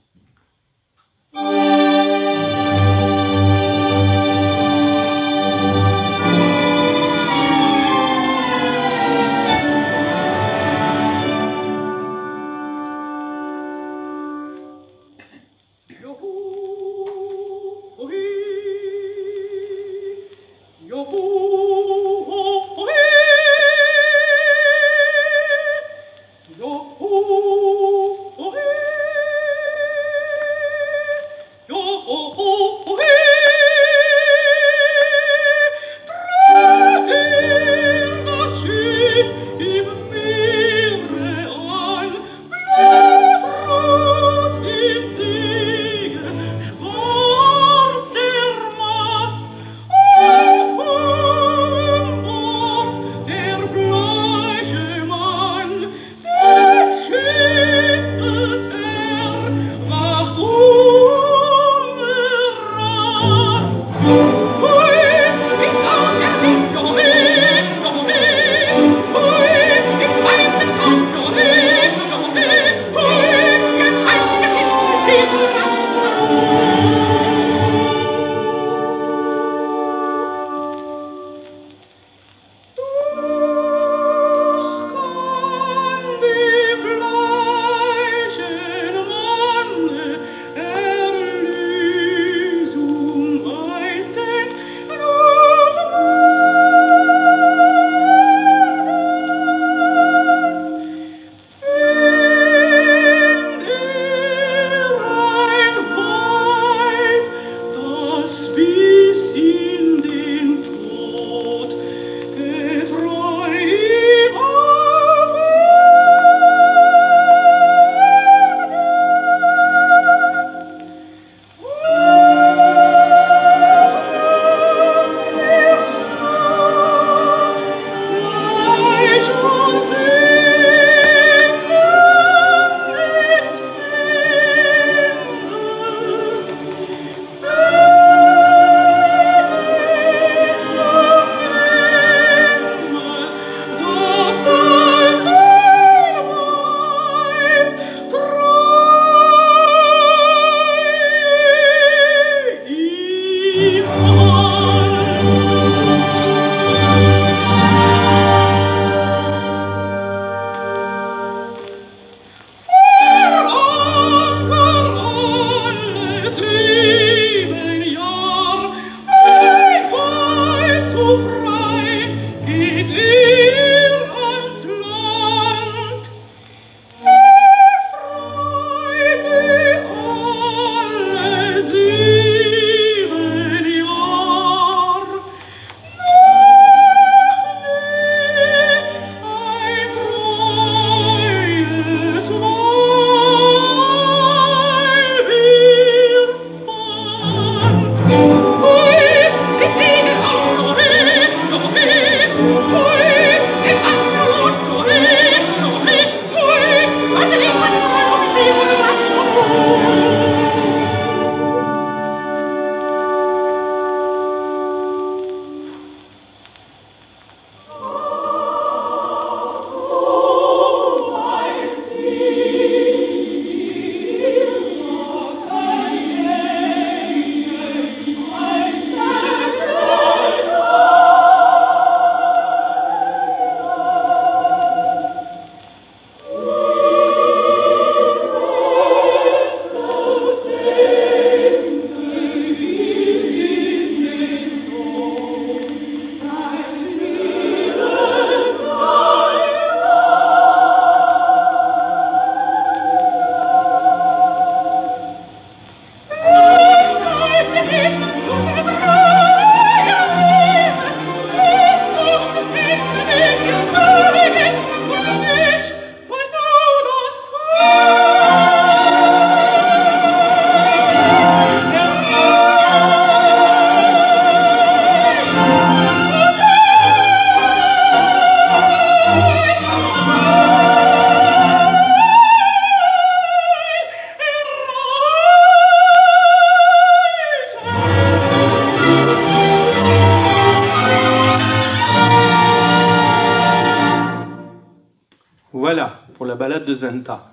Voilà, pour la ballade de Zenta.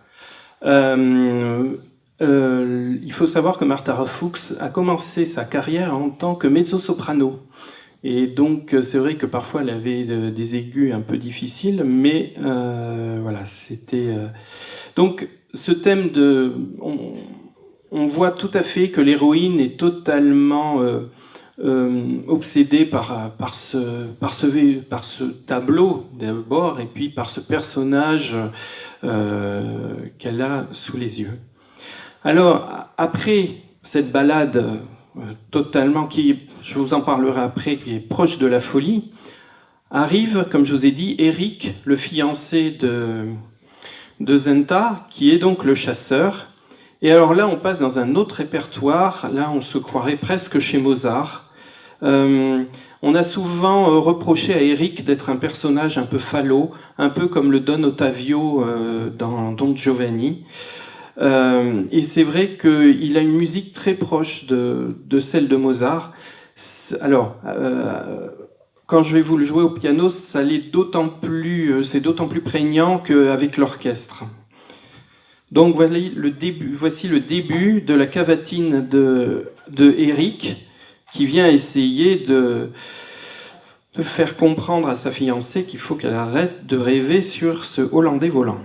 Il faut savoir que Martha Fuchs a commencé sa carrière en tant que mezzo-soprano. Et donc, c'est vrai que parfois, elle avait des aigus un peu difficiles, mais voilà, c'était... Donc, ce thème de... On voit tout à fait que l'héroïne est totalement obsédée par ce tableau d'abord, et puis par ce personnage qu'elle a sous les yeux. Alors, après cette balade totalement, je vous en parlerai après, qui est proche de la folie, arrive, comme je vous ai dit, Eric, le fiancé de Zenta, qui est donc le chasseur. Et alors là, on passe dans un autre répertoire. Là, on se croirait presque chez Mozart. On a souvent reproché à Eric d'être un personnage un peu falot, un peu comme le Don Ottavio dans Don Giovanni. Et c'est vrai qu'il a une musique très proche de celle de Mozart. Alors, quand je vais vous le jouer au piano, c'est d'autant plus prégnant qu'avec l'orchestre. Donc voici le début de la cavatine de Eric, qui vient essayer de faire comprendre à sa fiancée qu'il faut qu'elle arrête de rêver sur ce Hollandais volant.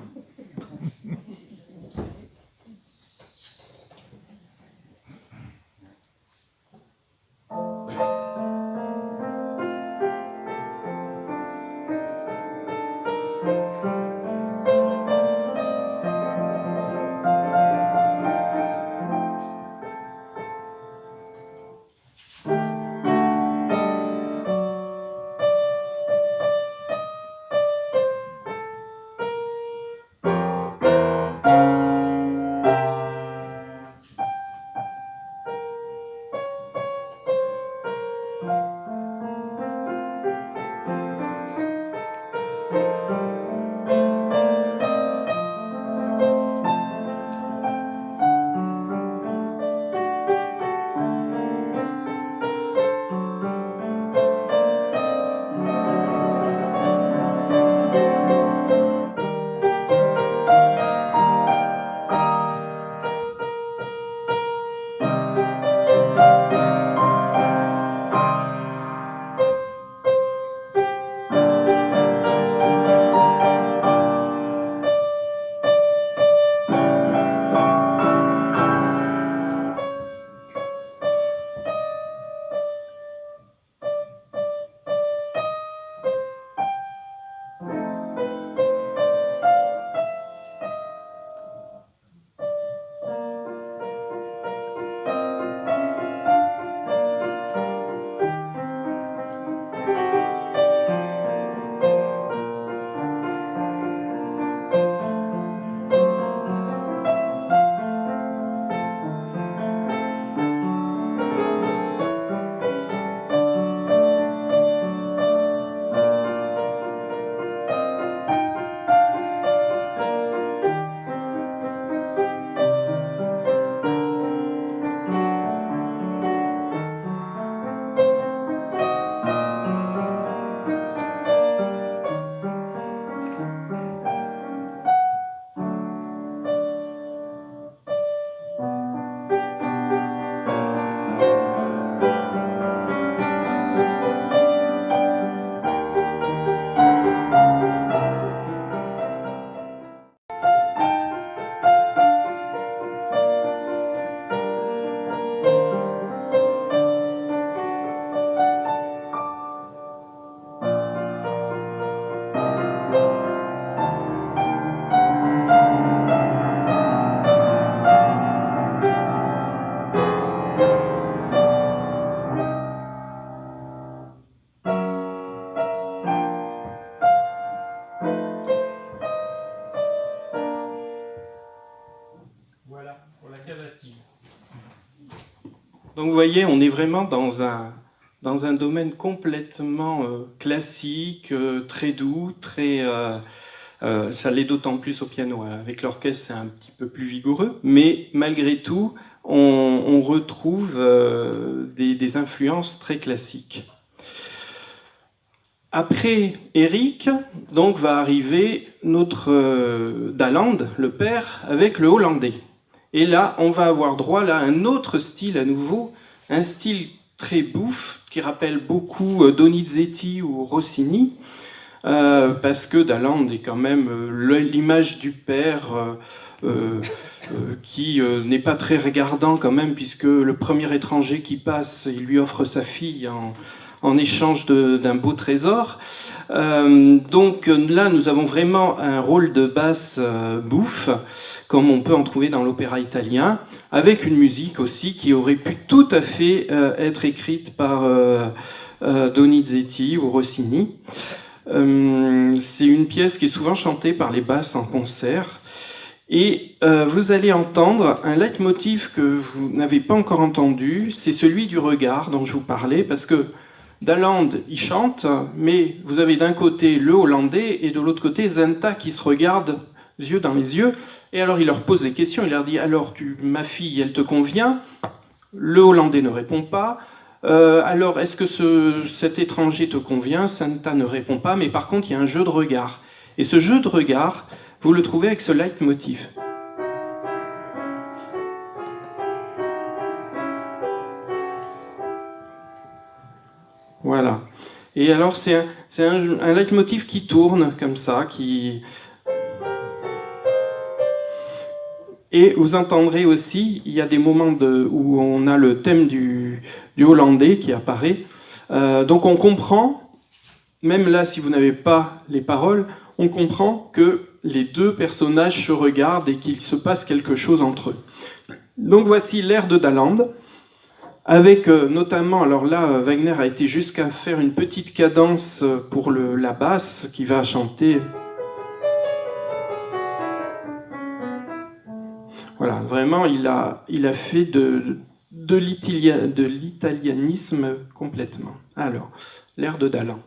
Donc vous voyez, on est vraiment dans un domaine complètement classique, très doux, ça l'est d'autant plus au piano. Avec l'orchestre, c'est un petit peu plus vigoureux, mais malgré tout, on retrouve des influences très classiques. Après Eric, donc, va arriver notre Daland, le père, avec le hollandais. Et là, on va avoir droit à un autre style à nouveau, un style très bouffe, qui rappelle beaucoup Donizetti ou Rossini, parce que Daland est quand même l'image du père qui n'est pas très regardant quand même, puisque le premier étranger qui passe, il lui offre sa fille en échange d'un beau trésor. Donc là, nous avons vraiment un rôle de basse bouffe, comme on peut en trouver dans l'opéra italien, avec une musique aussi qui aurait pu tout à fait être écrite par Donizetti ou Rossini. C'est une pièce qui est souvent chantée par les basses en concert. Et vous allez entendre un leitmotiv que vous n'avez pas encore entendu, c'est celui du regard dont je vous parlais, parce que Daland, il chante, mais vous avez d'un côté le Hollandais et de l'autre côté Zenta qui se regardent yeux dans les yeux. Et alors il leur pose des questions, il leur dit « Alors, ma fille, elle te convient ?» Le Hollandais ne répond pas. Alors, est-ce que cet étranger te convient? Zenta ne répond pas, mais par contre, il y a un jeu de regard. Et ce jeu de regard, vous le trouvez avec ce leitmotiv. Voilà. Et alors c'est un leitmotiv qui tourne comme ça, qui... Et vous entendrez aussi, il y a des moments où on a le thème du hollandais qui apparaît. Donc on comprend, même là si vous n'avez pas les paroles, on comprend que les deux personnages se regardent et qu'il se passe quelque chose entre eux. Donc voici l'air de Daland, avec notamment, alors là Wagner a été jusqu'à faire une petite cadence pour la basse qui va chanter. Voilà, vraiment, il a fait de l'italianisme complètement. Alors, l'air de Daland.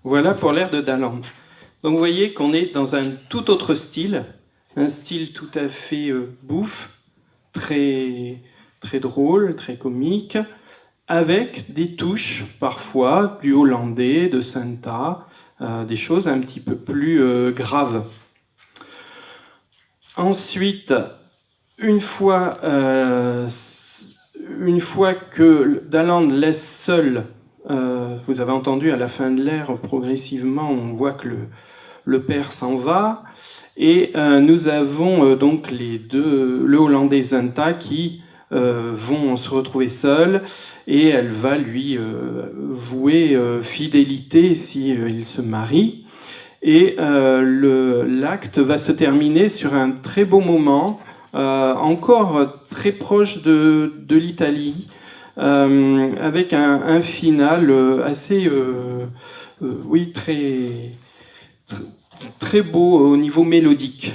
Voilà pour l'air de Daland. Donc vous voyez qu'on est dans un tout autre style, un style tout à fait bouffe, très, très drôle, très comique, avec des touches parfois du hollandais, de Senta, des choses un petit peu plus graves. Ensuite, une fois que Daland laisse seul, vous avez entendu à la fin de l'ère, progressivement, on voit que le père s'en va, et nous avons donc le hollandais Zenta qui vont se retrouver seuls, et elle va lui vouer fidélité si il se marie. Et l'acte va se terminer sur un très beau moment, encore très proche de l'Italie, avec un final assez, oui, très beau au niveau mélodique.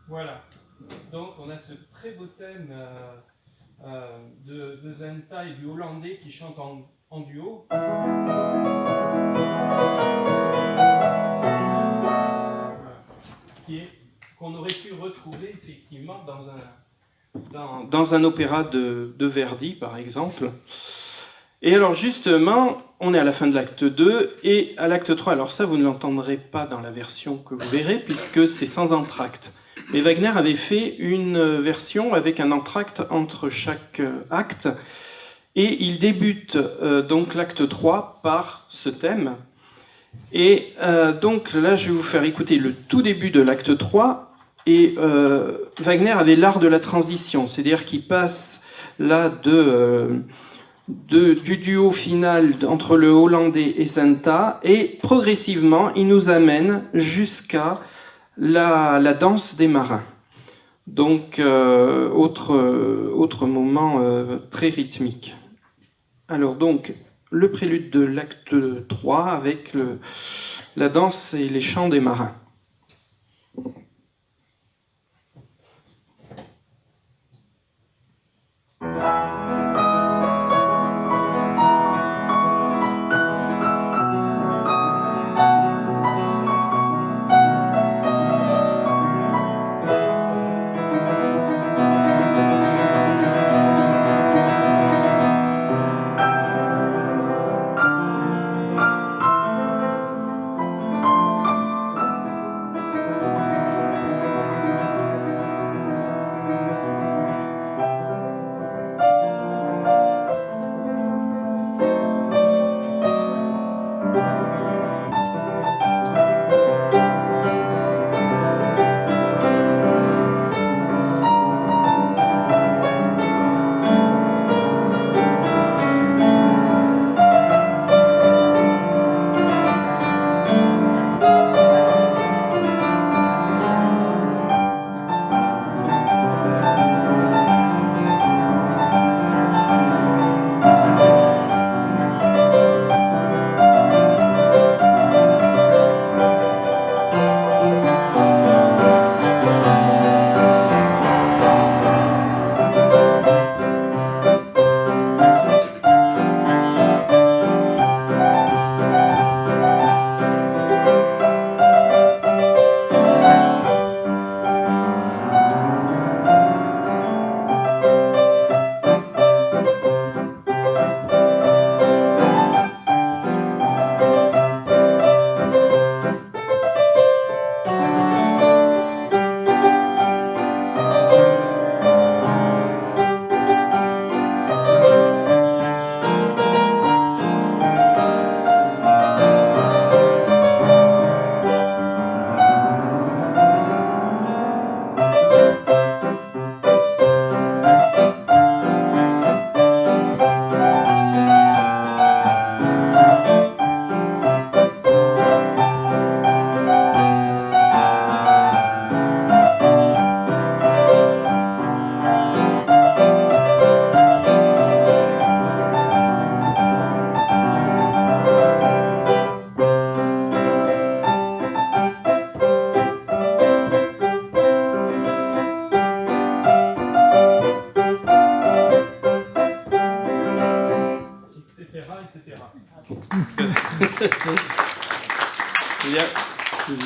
Voilà. Donc on a ce très beau thème de Zenta et du hollandais qui chantent en duo. Qu'on aurait pu retrouver effectivement dans un opéra de Verdi, par exemple. Et alors justement, on est à la fin de l'acte 2, et à l'acte 3, alors ça vous ne l'entendrez pas dans la version que vous verrez, puisque c'est sans entracte. Mais Wagner avait fait une version avec un entracte entre chaque acte, et il débute donc l'acte 3 par ce thème. Et donc là, je vais vous faire écouter le tout début de l'acte 3. Et Wagner avait l'art de la transition, c'est-à-dire qu'il passe là du duo final entre le hollandais et Senta, et progressivement, il nous amène jusqu'à la danse des marins. Donc, autre moment très rythmique. Alors donc, le prélude de l'acte 3 avec la danse et les chants des marins.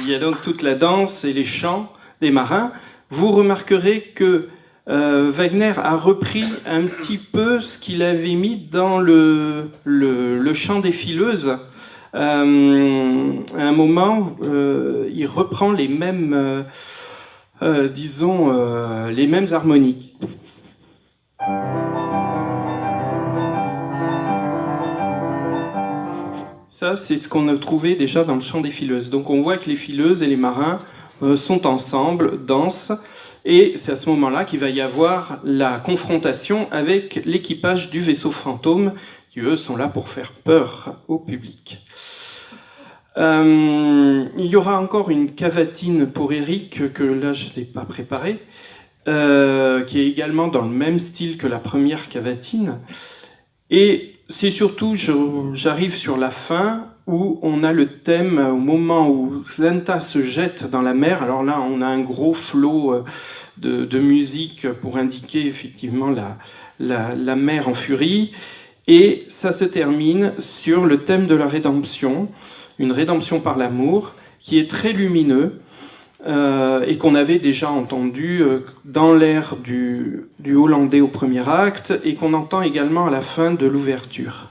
Il y a donc toute la danse et les chants des marins. Vous remarquerez que Wagner a repris un petit peu ce qu'il avait mis dans le chant des fileuses. À un moment, il reprend les mêmes, les mêmes harmoniques. Ça, c'est ce qu'on a trouvé déjà dans le chant des fileuses. Donc on voit que les fileuses et les marins sont ensemble, dansent, et c'est à ce moment-là qu'il va y avoir la confrontation avec l'équipage du vaisseau fantôme, qui eux sont là pour faire peur au public. Il y aura encore une cavatine pour Eric, que là je n'ai pas préparée, qui est également dans le même style que la première cavatine. Et c'est surtout, j'arrive sur la fin, où on a le thème, au moment où Zenta se jette dans la mer. Alors là, on a un gros flot de musique pour indiquer effectivement la mer en furie. Et ça se termine sur le thème de la rédemption, une rédemption par l'amour, qui est très lumineux, et qu'on avait déjà entendu dans l'air du hollandais au premier acte, et qu'on entend également à la fin de l'ouverture.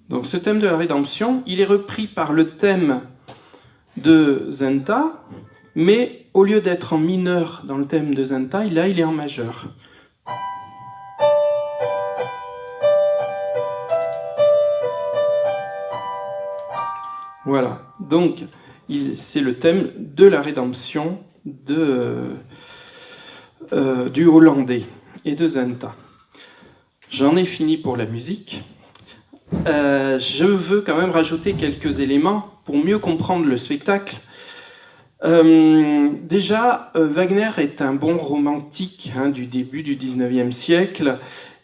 Donc ce thème de la rédemption, il est repris par le thème de Zenta, mais au lieu d'être en mineur dans le thème de Zenta, là il est en majeur. Voilà, donc c'est le thème de la rédemption du hollandais et de Zenta. J'en ai fini pour la musique. Je veux quand même rajouter quelques éléments pour mieux comprendre le spectacle. Déjà, Wagner est un bon romantique du début du XIXe siècle,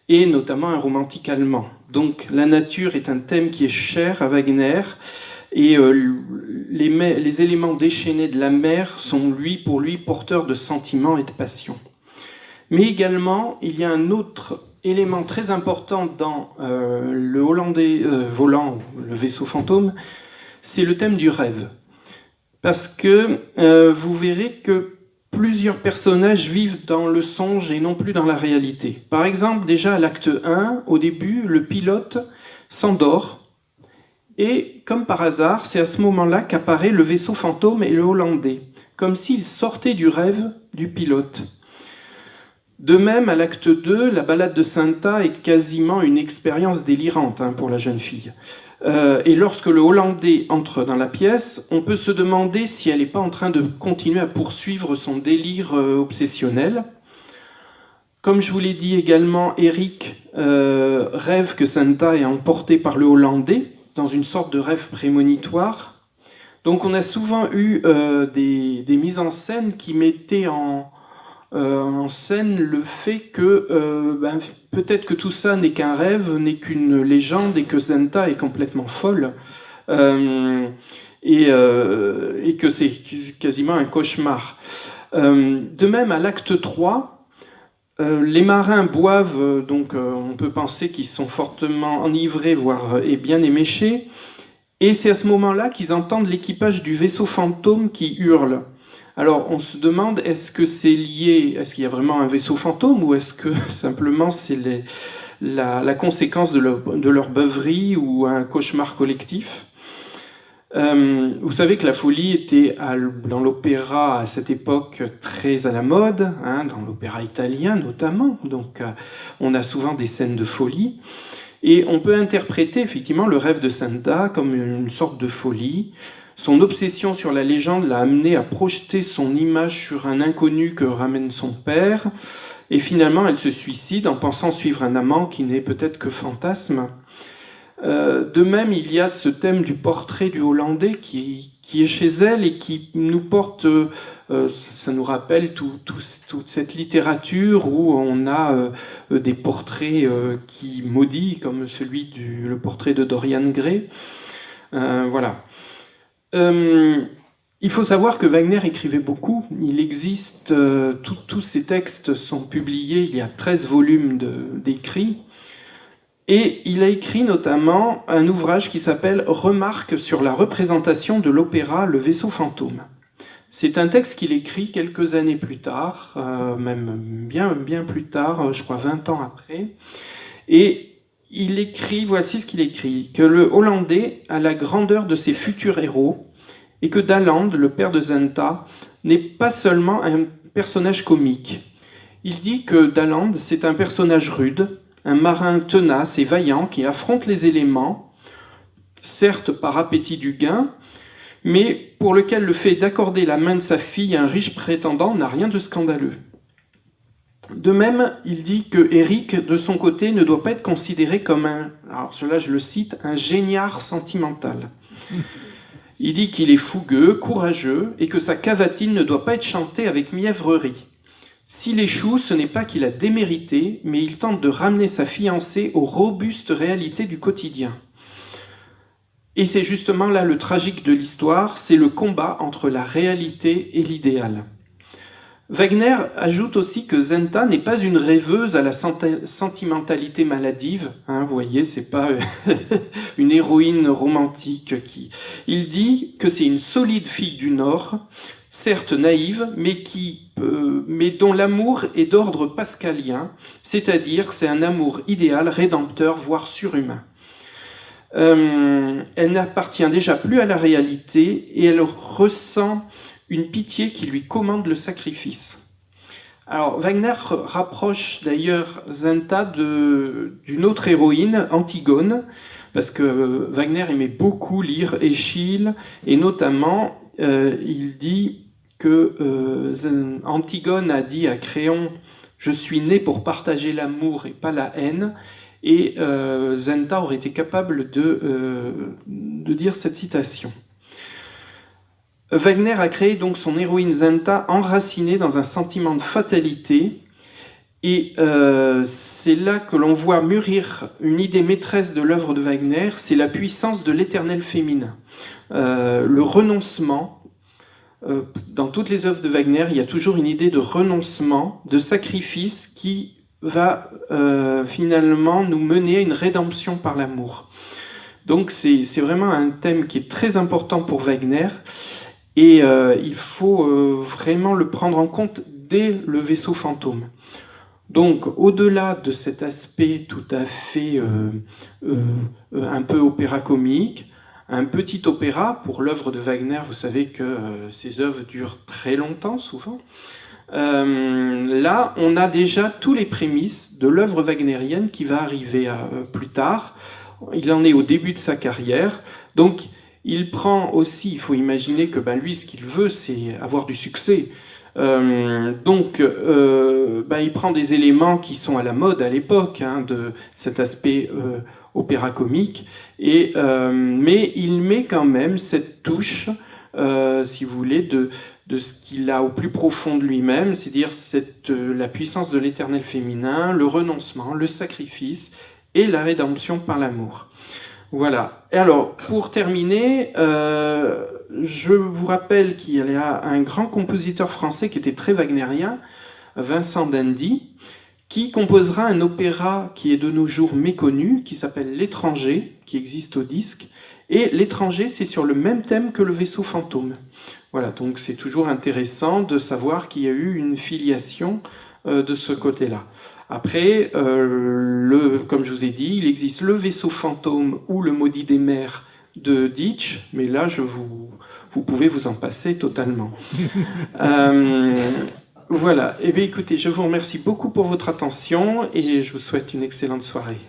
et notamment un romantique allemand. Donc la nature est un thème qui est cher à Wagner, et les éléments déchaînés de la mer sont pour lui porteurs de sentiments et de passion. Mais également, il y a un autre élément très important dans le hollandais volant, le vaisseau fantôme, c'est le thème du rêve. Parce que vous verrez que plusieurs personnages vivent dans le songe et non plus dans la réalité. Par exemple, déjà à l'acte 1, au début, le pilote s'endort, et comme par hasard, c'est à ce moment-là qu'apparaît le vaisseau fantôme et le hollandais, comme s'ils sortaient du rêve du pilote. De même, à l'acte 2, la balade de Zenta est quasiment une expérience délirante pour la jeune fille. Et lorsque le hollandais entre dans la pièce, on peut se demander si elle n'est pas en train de continuer à poursuivre son délire obsessionnel. Comme je vous l'ai dit également, Eric rêve que Zenta est emportée par le hollandais, dans une sorte de rêve prémonitoire. Donc on a souvent eu des mises en scène qui mettaient en scène le fait que peut-être que tout ça n'est qu'un rêve, n'est qu'une légende, et que Zenta est complètement folle, et que c'est quasiment un cauchemar. De même, à l'acte 3, les marins boivent, donc on peut penser qu'ils sont fortement enivrés, voire bien éméchés, et c'est à ce moment-là qu'ils entendent l'équipage du vaisseau fantôme qui hurle. Alors on se demande, est-ce que c'est lié, est-ce qu'il y a vraiment un vaisseau fantôme, ou est-ce que simplement c'est la conséquence de leur beuverie ou un cauchemar collectif? Vous savez que la folie était dans l'opéra à cette époque très à la mode, dans l'opéra italien notamment, donc on a souvent des scènes de folie, et on peut interpréter effectivement le rêve de Zenta comme une sorte de folie. Son obsession sur la légende l'a amené à projeter son image sur un inconnu que ramène son père, et finalement elle se suicide en pensant suivre un amant qui n'est peut-être que fantasme. De même, il y a ce thème du portrait du Hollandais qui est chez elle et qui nous porte, ça nous rappelle toute cette littérature où on a des portraits qui maudits, comme le portrait de Dorian Gray. Voilà. Il faut savoir que Wagner écrivait beaucoup. Il existe, tous ses textes sont publiés, il y a 13 volumes d'écrits. Et il a écrit notamment un ouvrage qui s'appelle « Remarques sur la représentation de l'opéra Le Vaisseau fantôme ». C'est un texte qu'il écrit quelques années plus tard, même bien plus tard, je crois 20 ans après. Et il écrit, voici ce qu'il écrit, que le Hollandais a la grandeur de ses futurs héros et que Daland, le père de Zenta, n'est pas seulement un personnage comique. Il dit que Daland, c'est un personnage rude, un marin tenace et vaillant qui affronte les éléments, certes par appétit du gain, mais pour lequel le fait d'accorder la main de sa fille à un riche prétendant n'a rien de scandaleux. De même, il dit que Éric, de son côté, ne doit pas être considéré comme alors cela je le cite, un géniard sentimental. Il dit qu'il est fougueux, courageux, et que sa cavatine ne doit pas être chantée avec mièvrerie. S'il échoue, ce n'est pas qu'il a démérité, mais il tente de ramener sa fiancée aux robustes réalités du quotidien. Et c'est justement là le tragique de l'histoire, c'est le combat entre la réalité et l'idéal. Wagner ajoute aussi que Zenta n'est pas une rêveuse à la sentimentalité maladive. Vous voyez, c'est pas une héroïne romantique. Il dit que c'est une solide fille du Nord, certes naïve, mais dont l'amour est d'ordre pascalien, c'est-à-dire c'est un amour idéal, rédempteur, voire surhumain. Elle n'appartient déjà plus à la réalité et elle ressent une pitié qui lui commande le sacrifice. Alors Wagner rapproche d'ailleurs Zenta d'une autre héroïne, Antigone, parce que Wagner aimait beaucoup lire Échille, et notamment il dit que Antigone a dit à Créon « Je suis né pour partager l'amour et pas la haine », et Zenta aurait été capable de dire cette citation. Wagner a créé donc son héroïne Zenta enracinée dans un sentiment de fatalité, et c'est là que l'on voit mûrir une idée maîtresse de l'œuvre de Wagner, c'est la puissance de l'éternel féminin. Le renoncement, dans toutes les œuvres de Wagner, il y a toujours une idée de renoncement, de sacrifice qui va finalement nous mener à une rédemption par l'amour. Donc c'est vraiment un thème qui est très important pour Wagner, et il faut vraiment le prendre en compte dès Le Vaisseau fantôme. Donc, au-delà de cet aspect tout à fait un peu opéra comique, un petit opéra, pour l'œuvre de Wagner, vous savez que ces œuvres durent très longtemps, souvent. Là, on a déjà tous les prémices de l'œuvre wagnérienne qui va arriver plus tard. Il en est au début de sa carrière. Donc, il prend aussi, il faut imaginer que lui, ce qu'il veut, c'est avoir du succès. Donc, il prend des éléments qui sont à la mode à l'époque, de cet aspect opéra comique, mais il met quand même cette touche, si vous voulez, de ce qu'il a au plus profond de lui-même, c'est-à-dire la puissance de l'éternel féminin, le renoncement, le sacrifice et la rédemption par l'amour. Voilà. Et alors, pour terminer, je vous rappelle qu'il y a un grand compositeur français qui était très wagnérien, Vincent d'Indy, qui composera un opéra qui est de nos jours méconnu, qui s'appelle L'Étranger, qui existe au disque. Et L'Étranger, c'est sur le même thème que Le Vaisseau fantôme. Voilà, donc c'est toujours intéressant de savoir qu'il y a eu une filiation de ce côté-là. Après, comme je vous ai dit, il existe Le Vaisseau fantôme ou Le Maudit des mers de Ditch, mais là, vous pouvez vous en passer totalement. Voilà, eh bien écoutez, je vous remercie beaucoup pour votre attention et je vous souhaite une excellente soirée.